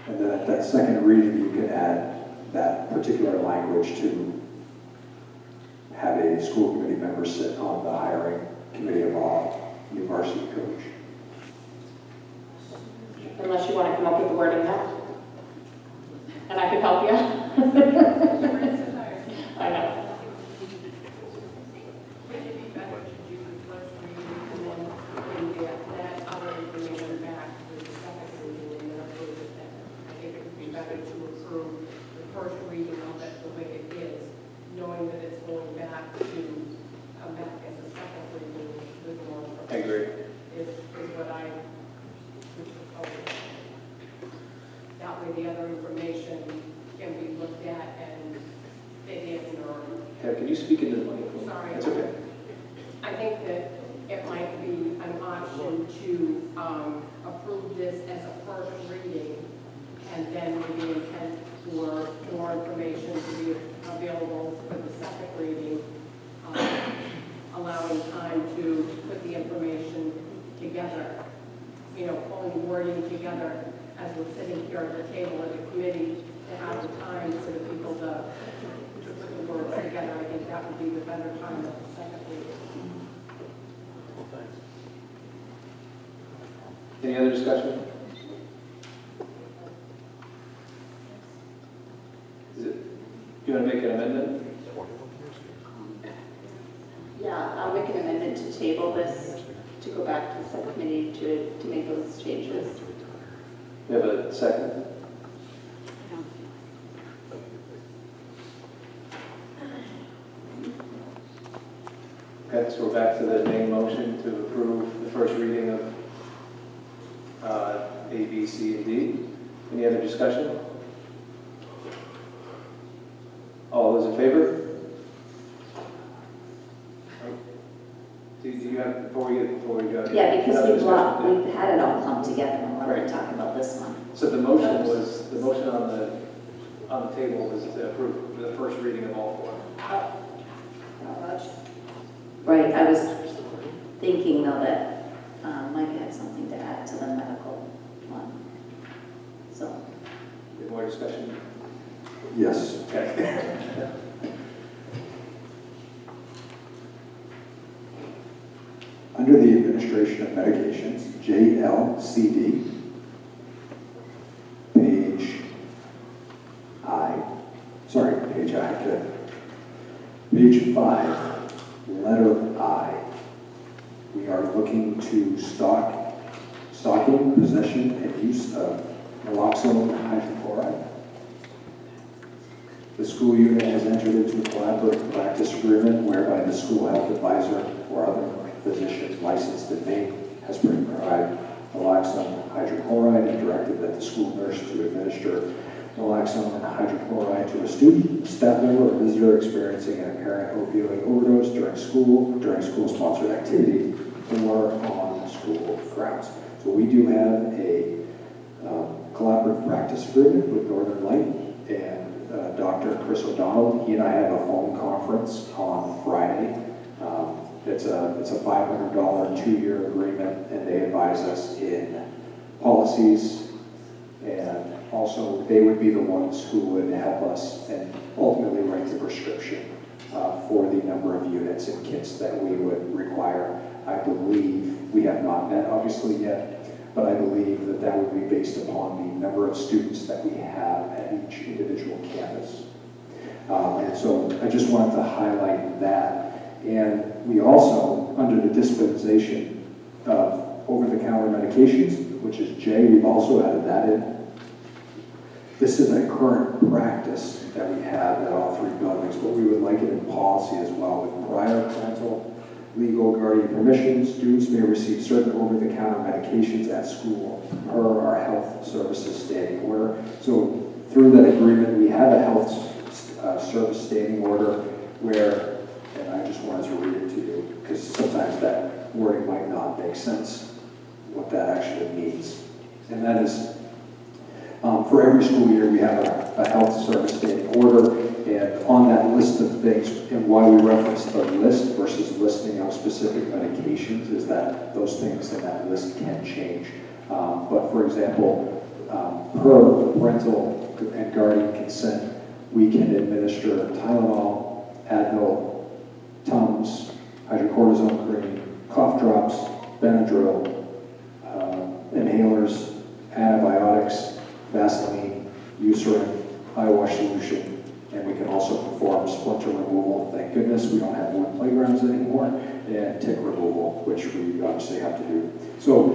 Speaker 4: And then at that second reading, you can add that particular language to have a school committee member sit on the hiring committee of all new varsity coach.
Speaker 5: Unless you want to come up with the wording now. And I can help you. I know.
Speaker 7: Would it be better to do the first reading and then bring that other information back to the second reading and then approve it then? I think it would be better to approve the first reading of it the way it is, knowing that it's going back to come back as a second reading with more.
Speaker 2: I agree.
Speaker 7: Is what I would propose. That way the other information can be looked at and fit in or.
Speaker 2: Can you speak into the microphone?
Speaker 7: Sorry.
Speaker 2: That's okay.
Speaker 7: I think that it might be an option to approve this as a first reading and then with the intent for more information to be available for the second reading, allowing time to put the information together, pulling wording together as we're sitting here at the table at the committee to have the time for the people to put the words together. I think that would be the better time at the second reading.
Speaker 2: Any other discussion? Do you want to make an amendment?
Speaker 6: Yeah, I'll make an amendment to table this, to go back to the subcommittee to make those changes.
Speaker 2: You have a second? Okay, so we're back to the main motion to approve the first reading of A, B, C, and D. Any other discussion? All those in favor? Do you have, before we go?
Speaker 3: Yeah, because
Speaker 2: another
Speaker 3: we've
Speaker 2: discussion?
Speaker 3: had it all come together and we're going
Speaker 2: Right.
Speaker 3: to talk about this one.
Speaker 2: So the motion on the table was to approve the first reading of all four.
Speaker 3: Right, I was thinking though that Mike had something to add to the medical one. So,
Speaker 2: Any more discussion?
Speaker 4: Yes.
Speaker 2: Okay.
Speaker 4: Under the administration of medications, JLCD, page 5, letter I, we are looking to stocking, possession, and use of naloxone hydrochloride. The school unit has entered into a collaborative practice agreement whereby the school health advisor or other physician licensed in Maine has prescribed naloxone hydrochloride and directed that the school nurse to administer naloxone hydrochloride to a student, staff member, or visitor experiencing an apparent opioid overdose during school-sponsored activity, or on school grounds. So we do have a collaborative practice agreement with Northern Light. and Dr. Chris O'Donnell. He and I have a phone conference on Friday. It's a $500 two-year agreement, and they advise us in policies, and also they would be the ones who would help us and ultimately write the prescription for the number of units and kits that we would require. I believe, we have not met obviously yet, but I believe that that would be based upon the number of students that we have at each individual campus. And so I just wanted to highlight that. And we also, under the dispensation of over-the-counter medications, which is J, we've also added that in. This is a current practice that we have at all three buildings, but we would like it in policy as well. With prior parental legal guardian permission, students may receive certain over-the-counter medications at school per our health services standing order. So through that agreement, we have a health service standing order where, and I just wanted to read it to you because sometimes that wording might not make sense, what that actually means. And that is, for every school year, we have a health service standing order, and on that list of things, and why we reference the list versus listing out specific medications is that those things in that list can change. But for example, per parental and guardian consent, we can administer Tylenol, Advil, Tums, hydrocortisone cream, cough drops, Benadryl, inhalers, antibiotics, Vaseline, Eucerin, eye wash solution, and we can also perform splinter removal. Thank goodness we don't have wood playgrounds anymore, and tick removal, which we obviously have to do. So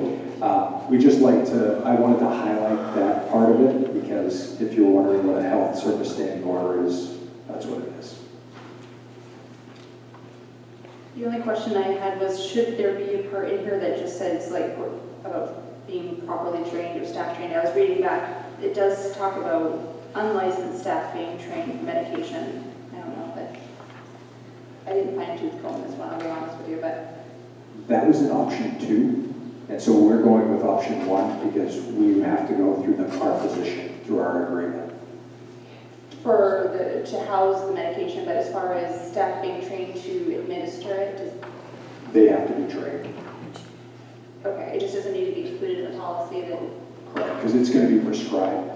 Speaker 4: we just like to, I wanted to highlight that part of it, because if you're wondering what a health service standing order is, that's what it is.
Speaker 6: The only question I had was, should there be a part in here that just says like about being properly trained or staff trained? I was reading back, it does talk about unlicensed staff being trained with medication. I don't know, but I didn't find tooth comb this one, I'll be honest with you, but.
Speaker 4: That was an option 2, and so we're going with option 1 because we have to go through our physician, through our agreement.
Speaker 6: To house the medication, but as far as staff being trained to administer it,
Speaker 4: They have to be trained.
Speaker 6: okay, it just doesn't need to be included in the policy then?
Speaker 4: Correct, because it's going to be prescribed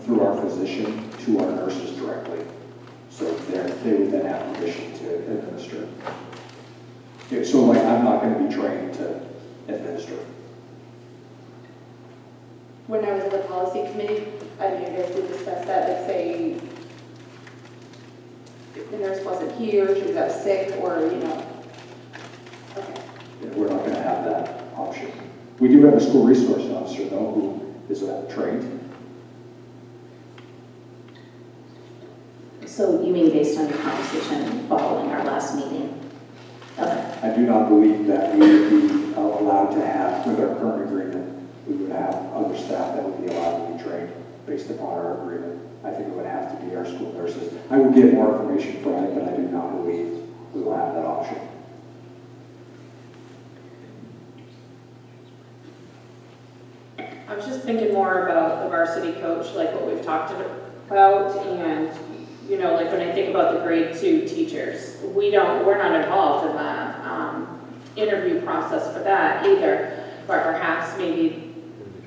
Speaker 4: through our physician to our nurses directly. So they would then have permission to administer. Yeah, so like, I'm not going to be trained to administer.
Speaker 6: When I was in the policy committee, I know you guys did discuss that, like say, if the nurse wasn't here, she was out sick, or, okay.
Speaker 4: We're not going to have that option. We do have a school resource officer, though, who is trained.
Speaker 3: So you mean based on your conversation following our last meeting? Okay.
Speaker 4: I do not believe that we would be allowed to have, with our current agreement, we would have other staff that would be allowed to be trained based upon our agreement. I think it would have to be our school nurses. I will get more information Friday, but I do not believe we will have that option.
Speaker 5: I was just thinking more about the varsity coach, like what we've talked about, and, like when I think about the grade 2 teachers, we're not involved in the interview process for that either, but perhaps maybe,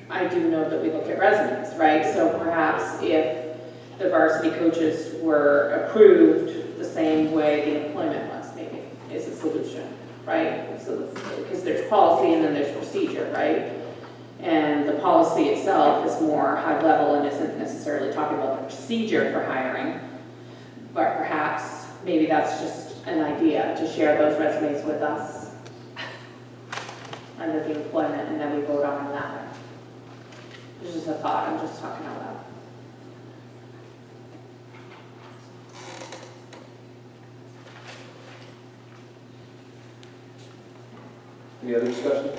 Speaker 5: I do know that we look at resumes, right? So perhaps if the varsity coaches were approved the same way the employment was, maybe, is a solution, right? So, because there's policy and then there's procedure, right? And the policy itself is more high level and isn't necessarily talking about the procedure for hiring, but perhaps maybe that's just an idea to share those resumes with us under the employment, and then we vote on that. This is a thought, I'm just talking out loud.
Speaker 2: Any other discussion?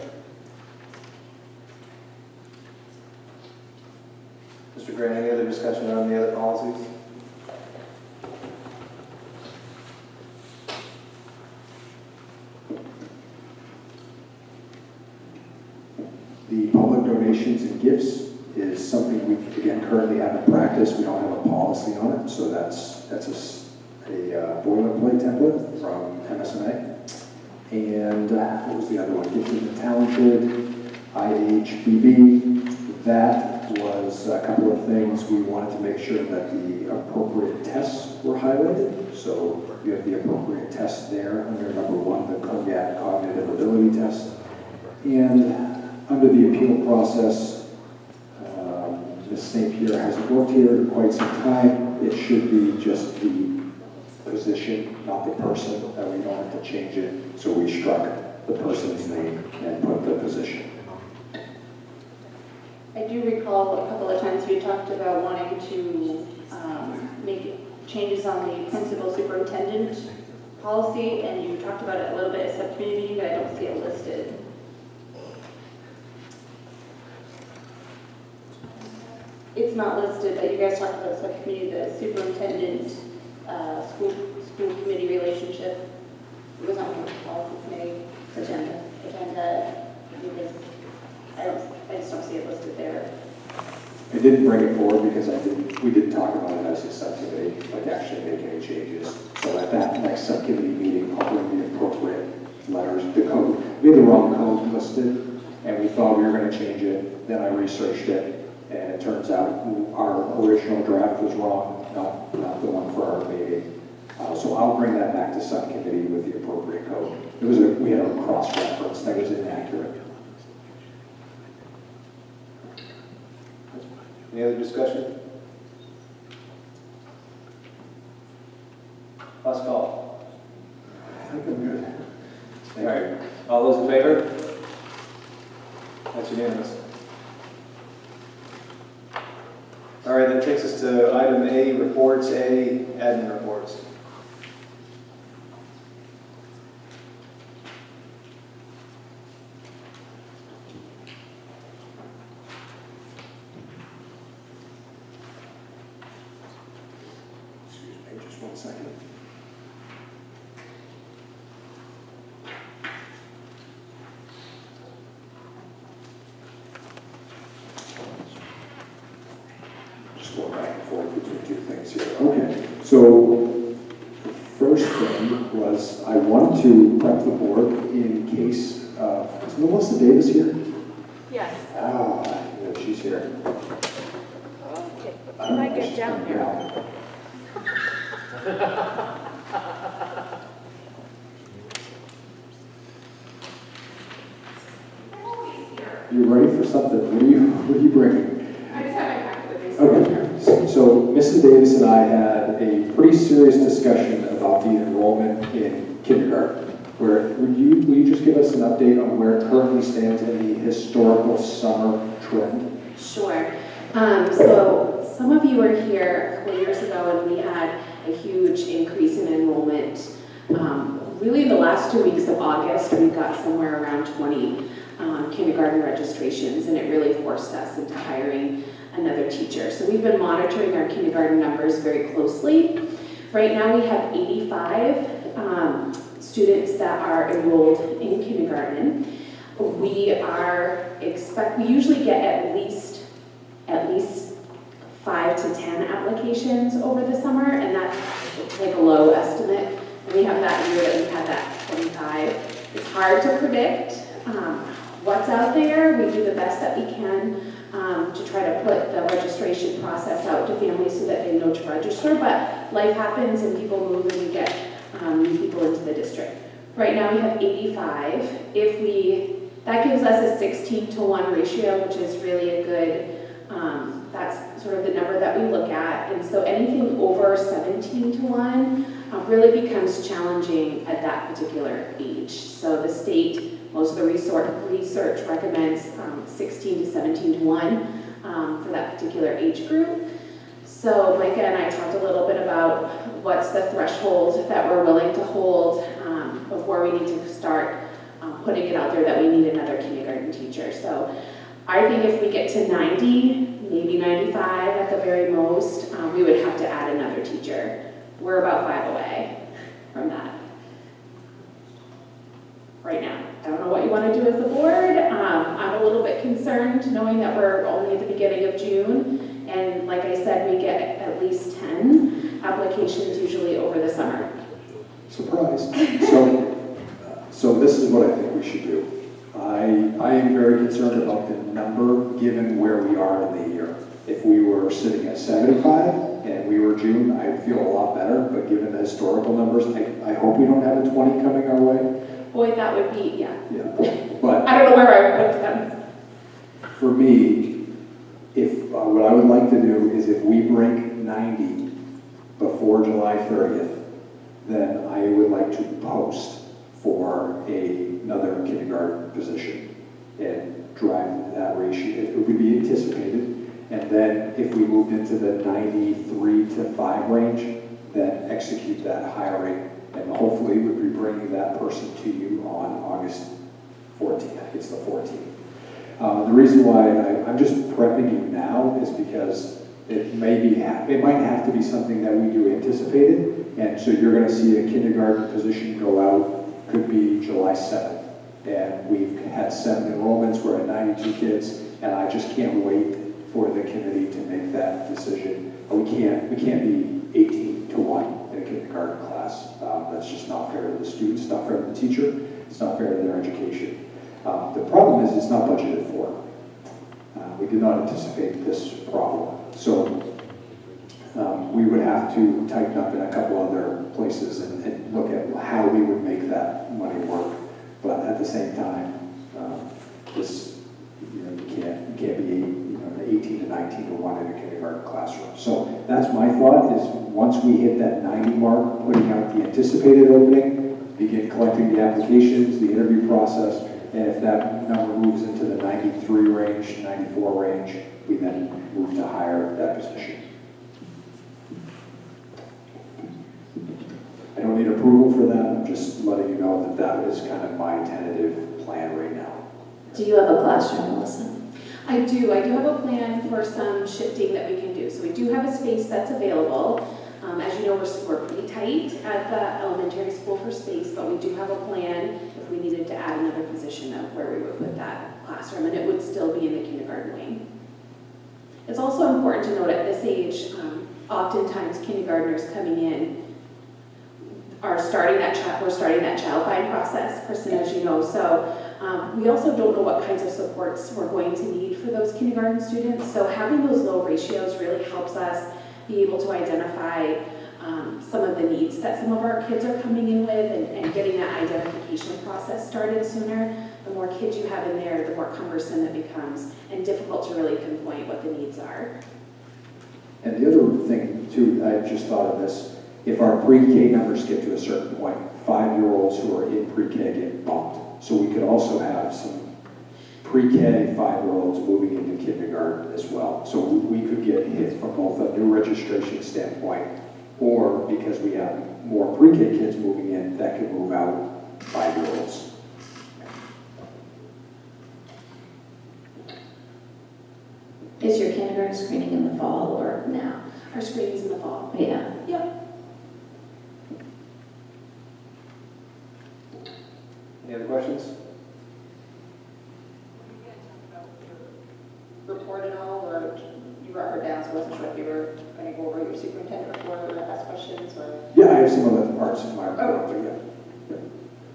Speaker 2: Mr. Grant, any other discussion on the other policies?
Speaker 4: The public donations and gifts is something we, again, currently have in practice. We don't have a policy on it, so that's a boilerplate template from MSMA. And what was the other one? Gifted and Talented, IHBB. That was a couple of things. We wanted to make sure that the appropriate tests were highlighted. So you have the appropriate tests there under number 1, the cognitive ability test. And under the appeal process, Ms. St. Pierre hasn't worked here in quite some time. It should be just the position, not the person, that we don't have to change it. So we struck the person's name and put the position.
Speaker 6: I do recall a couple of times you talked about wanting to make changes on the principal superintendent policy, and you talked about it a little bit at subcommittee meeting, but I don't see it listed. It's not listed, but you guys talked about subcommittee, the superintendent, school committee relationship. It was on the policy committee agenda. Because I just don't see it listed there.
Speaker 4: I didn't bring it forward because we didn't talk about it as a subcommittee, like actually make any changes. So at that next subcommittee meeting, I'll bring the appropriate letters, the code. We had the wrong code listed, and we thought we were going to change it. Then I researched it, and it turns out our original draft was wrong, not the one for our meeting. So I'll bring that back to subcommittee with the appropriate code. We had a cross-reference that was inaccurate.
Speaker 2: Any other discussion? Last call.
Speaker 4: I think I'm good.
Speaker 2: All right. All those in favor? That's unanimous. All right, that takes us to item A, reports. A, admin reports.
Speaker 4: Excuse me, just 1 second. Just going back and forth between two things here. Okay, so the first thing was I wanted to prep the board in case is Melissa Davis here?
Speaker 5: Yes.
Speaker 4: Ah, yeah, she's here.
Speaker 5: Okay.
Speaker 4: I don't know if she's coming down. You ready for something? What are you bringing?
Speaker 5: I just have my packet with me.
Speaker 4: Okay, so Mrs. Davis and I had a pretty serious discussion about the enrollment in kindergarten. Will you just give us an update on where it currently stands in the historical summer trend?
Speaker 5: Sure. So some of you were here a couple of years ago and we had a huge increase in enrollment. Really the last 2 weeks of August, we got somewhere around 20 kindergarten registrations, and it really forced us into hiring another teacher. So we've been monitoring our kindergarten numbers very closely. Right now we have 85 students that are enrolled in kindergarten. We usually get at least 5 to 10 applications over the summer, and that's like a low estimate. And we have that year that we had that 25. It's hard to predict what's out there. We do the best that we can to try to put the registration process out to families so that they know to register, but life happens and people move and we get new people into the district. Right now we have 85. That gives us a 16-to-1 ratio, which is really a good, that's sort of the number that we look at. And so anything over 17-to-1 really becomes challenging at that particular age. So the state, most of the research recommends 16 to 17-to-1 for that particular age group. So Micah and I talked a little bit about what's the threshold that we're willing to hold before we need to start putting it out there that we need another kindergarten teacher. So I think if we get to 90, maybe 95 at the very most, we would have to add another teacher. We're about 5 away from that right now. I don't know what you want to do as a board. I'm a little bit concerned knowing that we're only at the beginning of June. And like I said, we get at least 10 applications usually over the summer.
Speaker 4: Surprise. So this is what I think we should do. I am very concerned about the number given where we are in the year. If we were sitting at 75 and we were June, I'd feel a lot better, but given the historical numbers, I hope we don't have a 20 coming our way.
Speaker 5: Boy, that would be, yeah.
Speaker 4: But
Speaker 5: I don't know where I would put them.
Speaker 4: for me, if what I would like to do is if we break 90 before July 30th, then I would like to post for another kindergarten position and drive that ratio. It would be anticipated. And then if we moved into the 93 to 5 range, then execute that hiring. And hopefully we'd be bringing that person to you on August 14th. I think it's the 14th. The reason why I'm just prepping you now is because it might have to be something that we do anticipated. And so you're going to see a kindergarten position go out, could be July 7th. And we've had 7 enrollments, we're at 92 kids, and I just can't wait for the committee to make that decision. We can't be 18 to 1 in a kindergarten class. That's just not fair to the students, it's not fair to the teacher, it's not fair to their education. The problem is it's not budgeted for. We did not anticipate this problem. So we would have to tighten up in a couple other places and look at how we would make that money work. But at the same time, you can't be 18 to 19 to 1 in a kindergarten classroom. So that's my thought is once we hit that 90 mark, putting out the anticipated opening, begin collecting the applications, the interview process, and if that number moves into the 93 range, 94 range, we then move to hire that position. I don't need approval for that, I'm just letting you know that that is kind of my tentative plan right now.
Speaker 3: Do you have a classroom, Melissa?
Speaker 5: I do have a plan for some shifting that we can do. So we do have a space that's available. As you know, we're pretty tight at the elementary school for space, but we do have a plan if we needed to add another position of where we would put that classroom, and it would still be in the kindergarten wing. It's also important to note at this age, oftentimes kindergartners coming in are starting that we're starting that child find process, Kristen, as you know. So we also don't know what kinds of supports we're going to need for those kindergarten students. So having those low ratios really helps us be able to identify some of the needs that some of our kids are coming in with and getting that identification process started sooner. The more kids you have in there, the more cumbersome it becomes and difficult to really pinpoint what the needs are.
Speaker 4: And the other thing too, I just thought of this, if our pre-K numbers get to a certain point, 5-year-olds who are in pre-K get bumped. So we could also have some pre-K 5-year-olds moving into kindergarten as well. So we could get hit from both a new registration standpoint or because we have more pre-K kids moving in that could move out 5-year-olds.
Speaker 3: Is your kindergarten screening in the fall or now?
Speaker 5: Our screening's in the fall.
Speaker 3: Yeah.
Speaker 5: Yep.
Speaker 2: Any other questions?
Speaker 6: Report at all, or you brought her down, so I wasn't sure if you were going to go over your superintendent report or ask questions, or?
Speaker 4: Yeah, I have some other parts of my report, but yeah.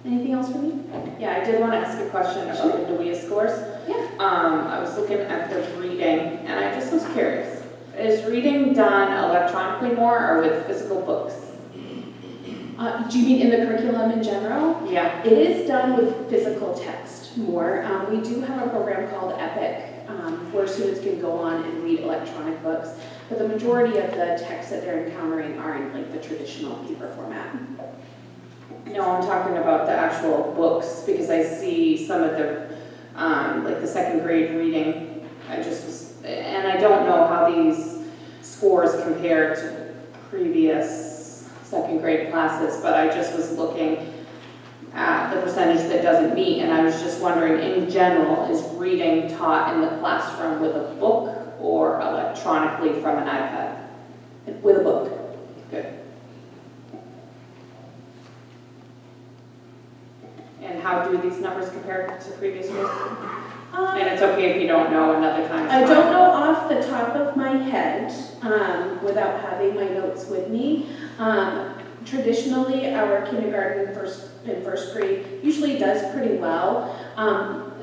Speaker 5: Anything else for me? Yeah, I did want to ask a question about the DeWitt scores.
Speaker 6: Yeah.
Speaker 5: I was looking at the reading, and I just was curious. Is reading done electronically more or with physical books?
Speaker 6: Do you mean in the curriculum in general?
Speaker 5: Yeah.
Speaker 6: It is done with physical text more. We do have a program called EPIC, where students can go on and read electronic books, but the majority of the texts that they're encountering are in like the traditional paper format.
Speaker 5: No, I'm talking about the actual books because I see some of the, like the second grade reading. And I don't know how these scores compare to previous second grade classes, but I just was looking at the percentage that doesn't meet, and I was just wondering, in general, is reading taught in the classroom with a book or electronically from an iPad?
Speaker 6: With a book.
Speaker 5: Good. And how do these numbers compare to previous years? And it's okay if you don't know another time.
Speaker 6: I don't know off the top of my head, without having my notes with me. Traditionally, our kindergarten and first grade usually does pretty well.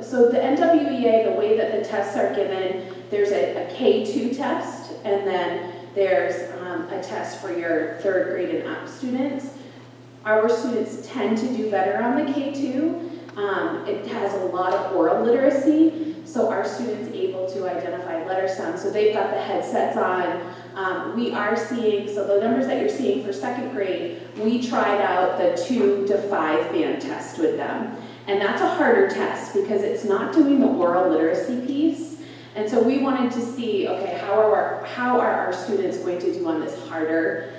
Speaker 6: So the NWEA, the way that the tests are given, there's a K2 test, and then there's a test for your third grade and up students. Our students tend to do better on the K2. It has a lot of oral literacy, so our students able to identify letter sounds. So they've got the headsets on. We are seeing, so the numbers that you're seeing for second grade, we tried out the 2 to 5 band test with them. And that's a harder test because it's not doing the oral literacy piece. And so we wanted to see, okay, how are our students going to do on this harder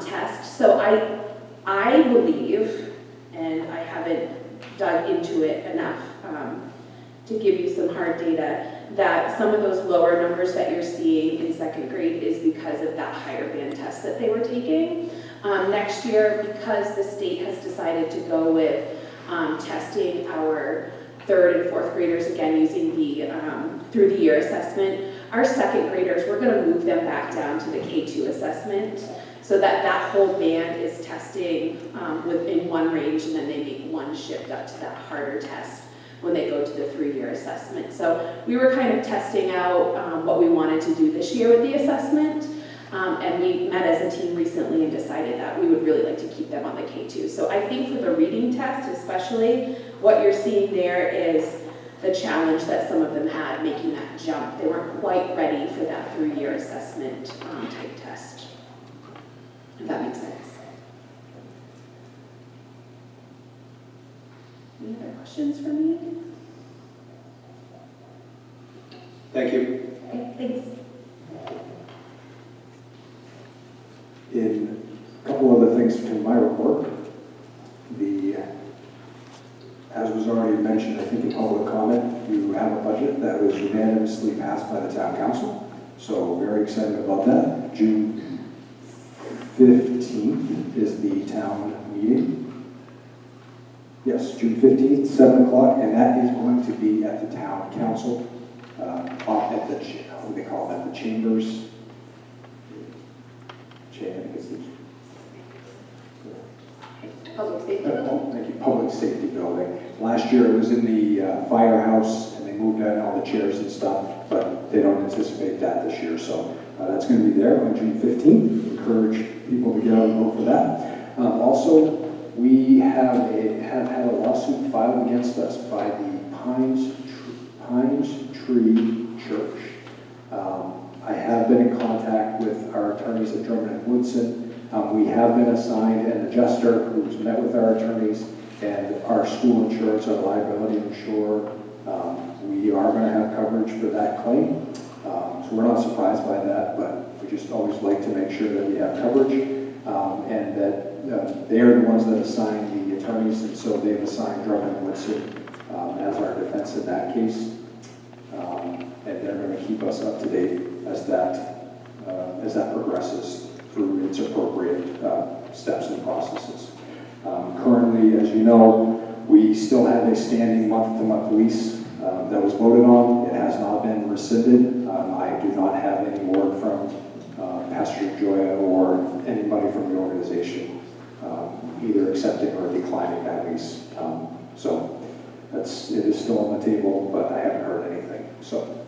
Speaker 6: test? So I believe, and I haven't dug into it enough to give you some hard data, that some of those lower numbers that you're seeing in second grade is because of that higher band test that they were taking. Next year, because the state has decided to go with testing our third and fourth graders, again using the through the year assessment, our second graders, we're going to move them back down to the K2 assessment so that that whole band is testing within one range, and then they make one shift up to that harder test when they go to the 3-year assessment. So we were kind of testing out what we wanted to do this year with the assessment, and we met as a team recently and decided that we would really like to keep them on the K2. So I think for the reading test especially, what you're seeing there is the challenge that some of them had making that jump. They weren't quite ready for that 3-year assessment type test, if that makes sense. Any other questions for me?
Speaker 4: Thank you.
Speaker 6: Okay, thanks.
Speaker 4: In a couple other things to my report, as was already mentioned, I think in public comment, you have a budget that was unanimously passed by the town council. So very excited about that. June 15th is the town meeting. Yes, June 15th, 7 o'clock, and that is going to be at the town council, at the, what do they call it, at the chambers.
Speaker 6: Public safety.
Speaker 4: Thank you, public safety building. Last year it was in the firehouse, and they moved out all the chairs and stuff, but they don't anticipate that this year. So that's going to be there on June 15th. Encourage people to get out and vote for that. Also, we have had a lawsuit filed against us by the Pines Tree Church. I have been in contact with our attorneys at Drummond and Woodson. We have been assigned an adjuster who's met with our attorneys, and our school insurance, our liability insurer, we are going to have coverage for that claim. So we're not surprised by that, but we just always like to make sure that we have coverage, and that they are the ones that assign the attorneys, and so they've assigned Drummond and Woodson as our defense in that case. And they're going to keep us up to date as that progresses through its appropriate steps and processes. Currently, as you know, we still have a standing month-to-month lease that was voted on. It has not been rescinded. I do not have any word from Pastor Joya or anybody from the organization either accepting or declining that lease. So it is still on the table, but I haven't heard anything. So,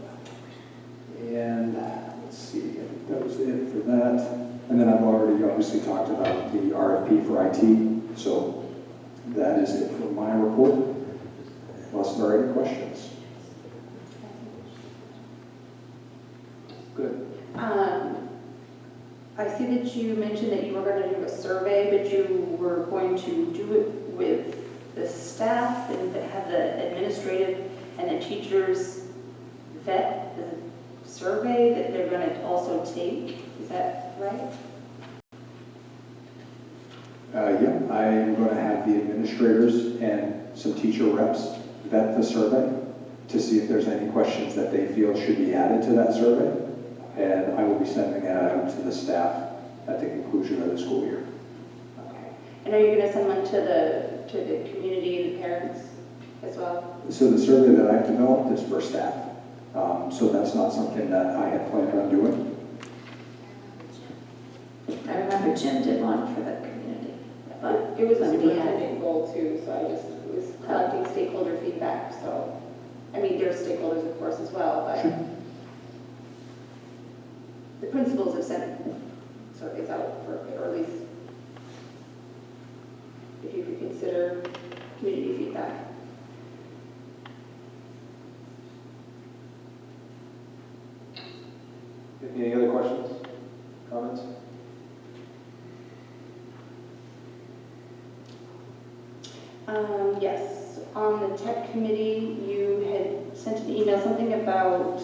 Speaker 4: and let's see, I think that was it for that. And then I've already obviously talked about the RFP for IT. So that is it for my report, unless there are any questions. Good.
Speaker 6: I see that you mentioned that you were going to do a survey, but you were going to do it with the staff and have the administrative and the teachers vet the survey that they're going to also take. Is that right?
Speaker 4: Yeah, I am going to have the administrators and some teacher reps vet the survey to see if there's any questions that they feel should be added to that survey. And I will be sending that out to the staff at the conclusion of the school year.
Speaker 6: Okay. And are you going to send one to the community and the parents? as well?
Speaker 4: So the survey that I've developed is for staff. So that's not something that I had planned on doing.
Speaker 3: I remember Jim did one for the community, but
Speaker 6: It was a
Speaker 3: somebody had-
Speaker 6: superintendent goal too, so I just was collecting stakeholder feedback, so, I mean, there's stakeholders of course as well, but the principals have sent surveys out for, or at least if you could consider community feedback.
Speaker 2: Any other questions, comments?
Speaker 6: Yes, on the tech committee, you had sent an email, something about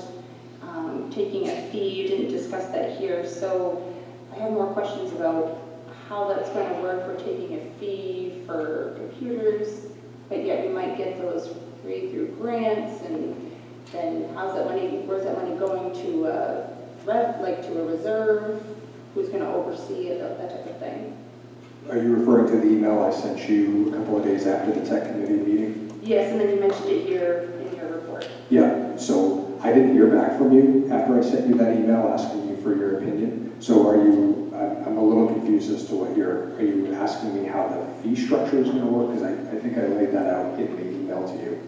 Speaker 6: taking a fee. You didn't discuss that here, so I have more questions about how that's going to work. We're taking a fee for computers, but yet we might get those free through grants, and then how's that money, where's that money going to, to a reserve? Who's going to oversee it, that type of thing?
Speaker 4: Are you referring to the email I sent you a couple of days after the tech committee meeting?
Speaker 6: Yes, and then you mentioned it here in your report.
Speaker 4: Yeah, so I didn't hear back from you after I sent you that email asking you for your opinion. So I'm a little confused as to what are you asking me how the fee structure is going to work? Because I think I laid that out in the email to you.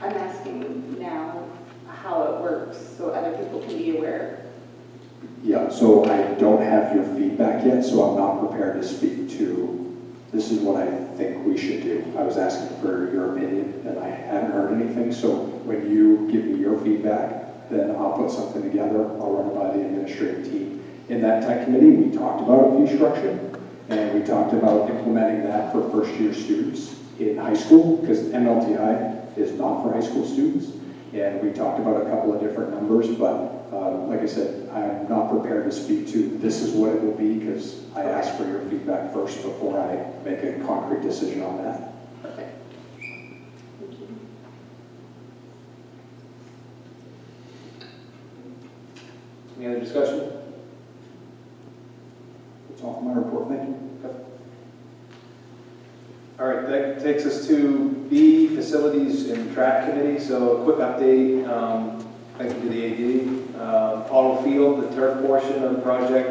Speaker 6: I'm asking now how it works so other people can be aware.
Speaker 4: Yeah, so I don't have your feedback yet, so I'm not prepared to speak to, this is what I think we should do. I was asking for your opinion, and I haven't heard anything, so when you give me your feedback, then I'll put something together, I'll run it by the administrative team. In that tech committee, we talked about a fee structure, and we talked about implementing that for first-year students in high school, because MLTI is not for high school students, and we talked about a couple of different numbers, but like I said, I'm not prepared to speak to this is what it will be because I asked for your feedback first before I make a concrete decision on that.
Speaker 6: Okay. Thank you.
Speaker 2: Any other discussion?
Speaker 4: That's all for my report, thank you.
Speaker 2: All right, that takes us to B, Facilities and Track Committee. So a quick update, thank you to the AD. Auto Field, the turf portion of the project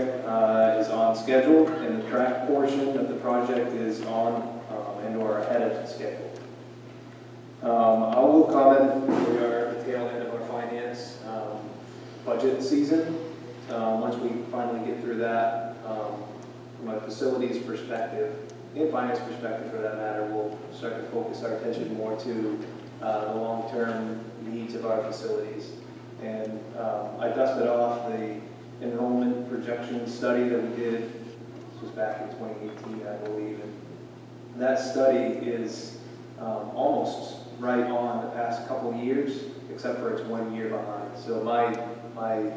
Speaker 2: is on schedule, and the track portion of the project is on and/or ahead of schedule. I will comment, we are at the tail end of our finance budget season. Once we finally get through that, from a facilities perspective, and finance perspective for that matter, we'll start to focus our attention more to the long-term needs of our facilities. And I dusted off the enrollment projection study that we did, this was back in 2018, I believe. And that study is almost right on the past couple years, except for it's 1 year behind. So my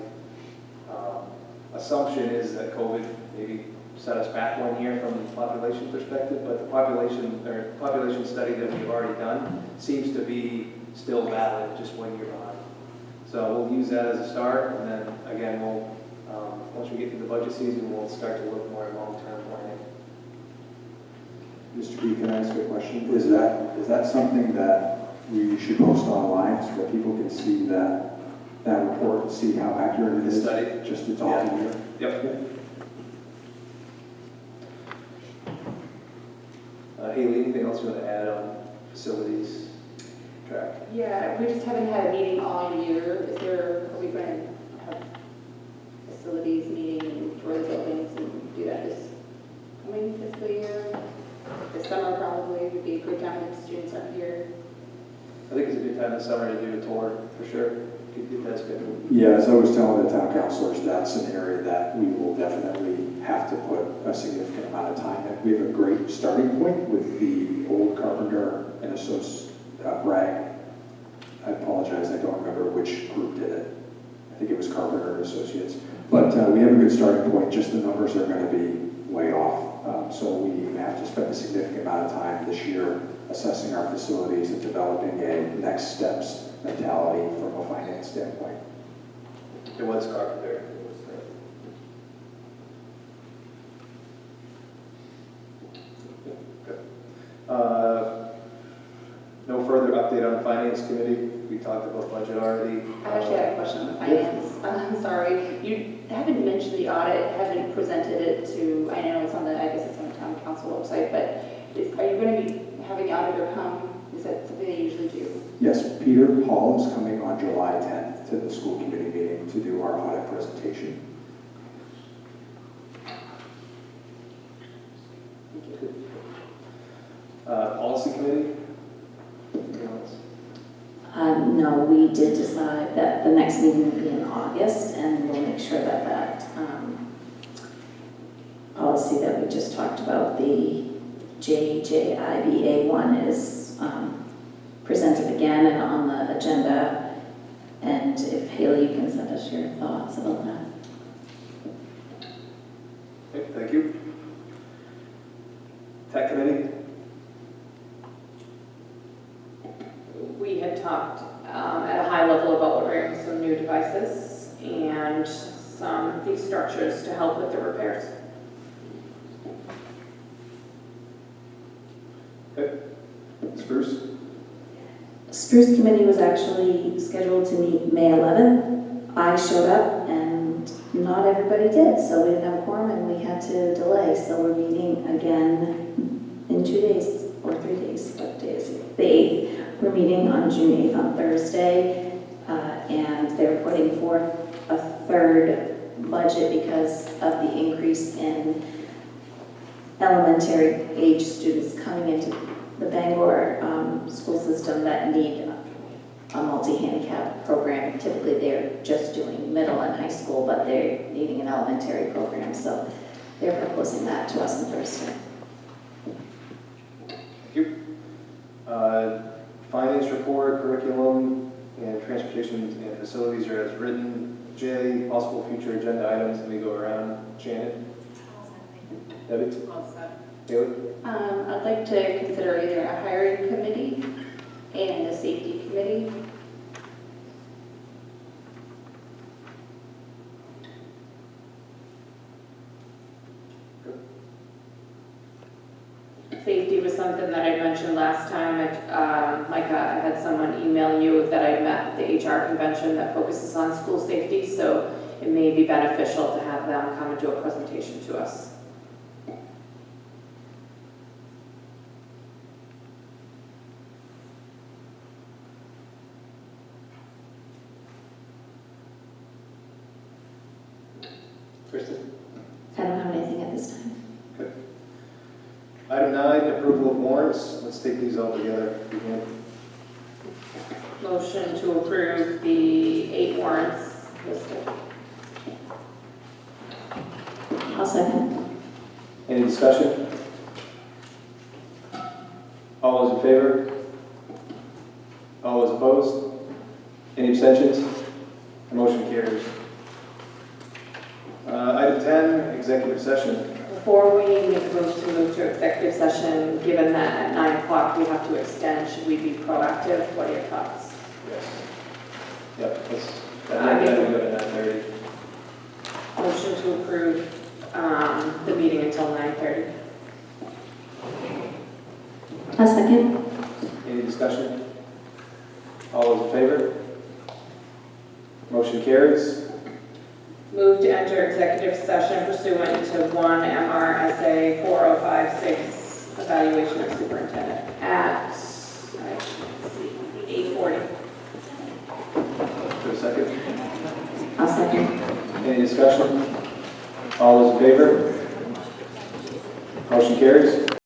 Speaker 2: assumption is that COVID maybe set us back 1 year from the population perspective, but the population study that we've already done seems to be still valid, just 1 year behind. So we'll use that as a start, and then again, we'll once we get through the budget season, we'll start to look more at long-term planning.
Speaker 4: Mr. B, can I ask a question? Is that something that we should post online so that people can see that report and see how accurate it is?
Speaker 2: Study?
Speaker 4: Just it's off a year?
Speaker 2: Yep. Haley, anything else you want to add on facilities track?
Speaker 6: Yeah, we just haven't had a meeting all year. Are we going to have facilities meeting and tour the buildings and do that this coming fiscal year? This summer probably would be a good time when the students are here.
Speaker 2: I think it's a good time this summer to do a tour, for sure. Get that scheduled.
Speaker 4: Yeah, as I was telling the town councilors, that's an area that we will definitely have to put a significant amount of time in. We have a great starting point with the old Carpenter and Associates, Bragg. I apologize, I don't remember which group did it. I think it was Carpenter and Associates. But we have a good starting point, just the numbers are going to be way off. So we have to spend a significant amount of time this year assessing our facilities and developing a next steps mentality from a finance standpoint.
Speaker 2: It was Carpenter. the finance committee, we talked about budget already.
Speaker 6: I actually had a question on the finance. I'm sorry, you haven't mentioned the audit, haven't presented it to, I know it's on the, I guess it's on the town council website, but are you going to be having the auditor come? Is that something they usually do?
Speaker 4: Yes, Peter Paul is coming on July 10th to the school committee meeting to do our audit presentation.
Speaker 2: Policy committee? Anything else?
Speaker 3: No, we did decide that the next meeting will be in August, and we'll make sure that policy that we just talked about, the JJIBA one, is presented again and on the agenda. And if Haley, you can send us your thoughts about that.
Speaker 2: Okay, thank you. Tech committee?
Speaker 5: We had talked at a high level about ordering some new devices and some fee structures to help with the repairs.
Speaker 2: Okay. Spruce?
Speaker 3: Spruce committee was actually scheduled to meet May 11th. I showed up and not everybody did, so we didn't have a quorum and we had to delay. So we're meeting again in 2 days or 3 days. What day is it? The 8th. We're meeting on June 8th on Thursday, and they're putting forth a third budget because of the increase in elementary age students coming into the Bangor school system that need a multi-handicap program. Typically, they're just doing middle and high school, but they're needing an elementary program, so they're proposing that to us on Thursday.
Speaker 2: Thank you. Finance report, curriculum, and transportation and facilities are as written. J, possible future agenda items. Let me go around. Janet? Debbie?
Speaker 7: All set.
Speaker 2: Haley?
Speaker 6: I'd like to consider either a hiring committee and a safety committee.
Speaker 5: Safety was something that I mentioned last time. Micah, I had someone email you that I met at the HR convention that focuses on school safety, so it may be beneficial to have them come and do a presentation to us.
Speaker 2: Kristen?
Speaker 3: I don't have anything at this time.
Speaker 2: Okay. Item 9, approval of warrants. Let's take these all together.
Speaker 5: Motion to approve the 8 warrants listed.
Speaker 3: I'll second.
Speaker 2: Any discussion? All those in favor? All those opposed? Any abstentions? The motion carries. Item 10, executive session.
Speaker 5: Before we make a move to executive session, given that at 9 o'clock we have to extend, should we be proactive? What are your thoughts?
Speaker 2: Yes. Yep, let's,
Speaker 5: I
Speaker 2: that
Speaker 5: think-
Speaker 2: we go to 9:30.
Speaker 5: Motion to approve the meeting until 9:30.
Speaker 3: I'll second.
Speaker 2: Any discussion? All those in favor? Motion carries.
Speaker 5: Move to enter executive session pursuant to 1 MRSA 4056, evaluation of superintendent at, let's see, 8:40.
Speaker 2: For a second.
Speaker 3: I'll second.
Speaker 2: Any discussion? All those in favor? Motion carries.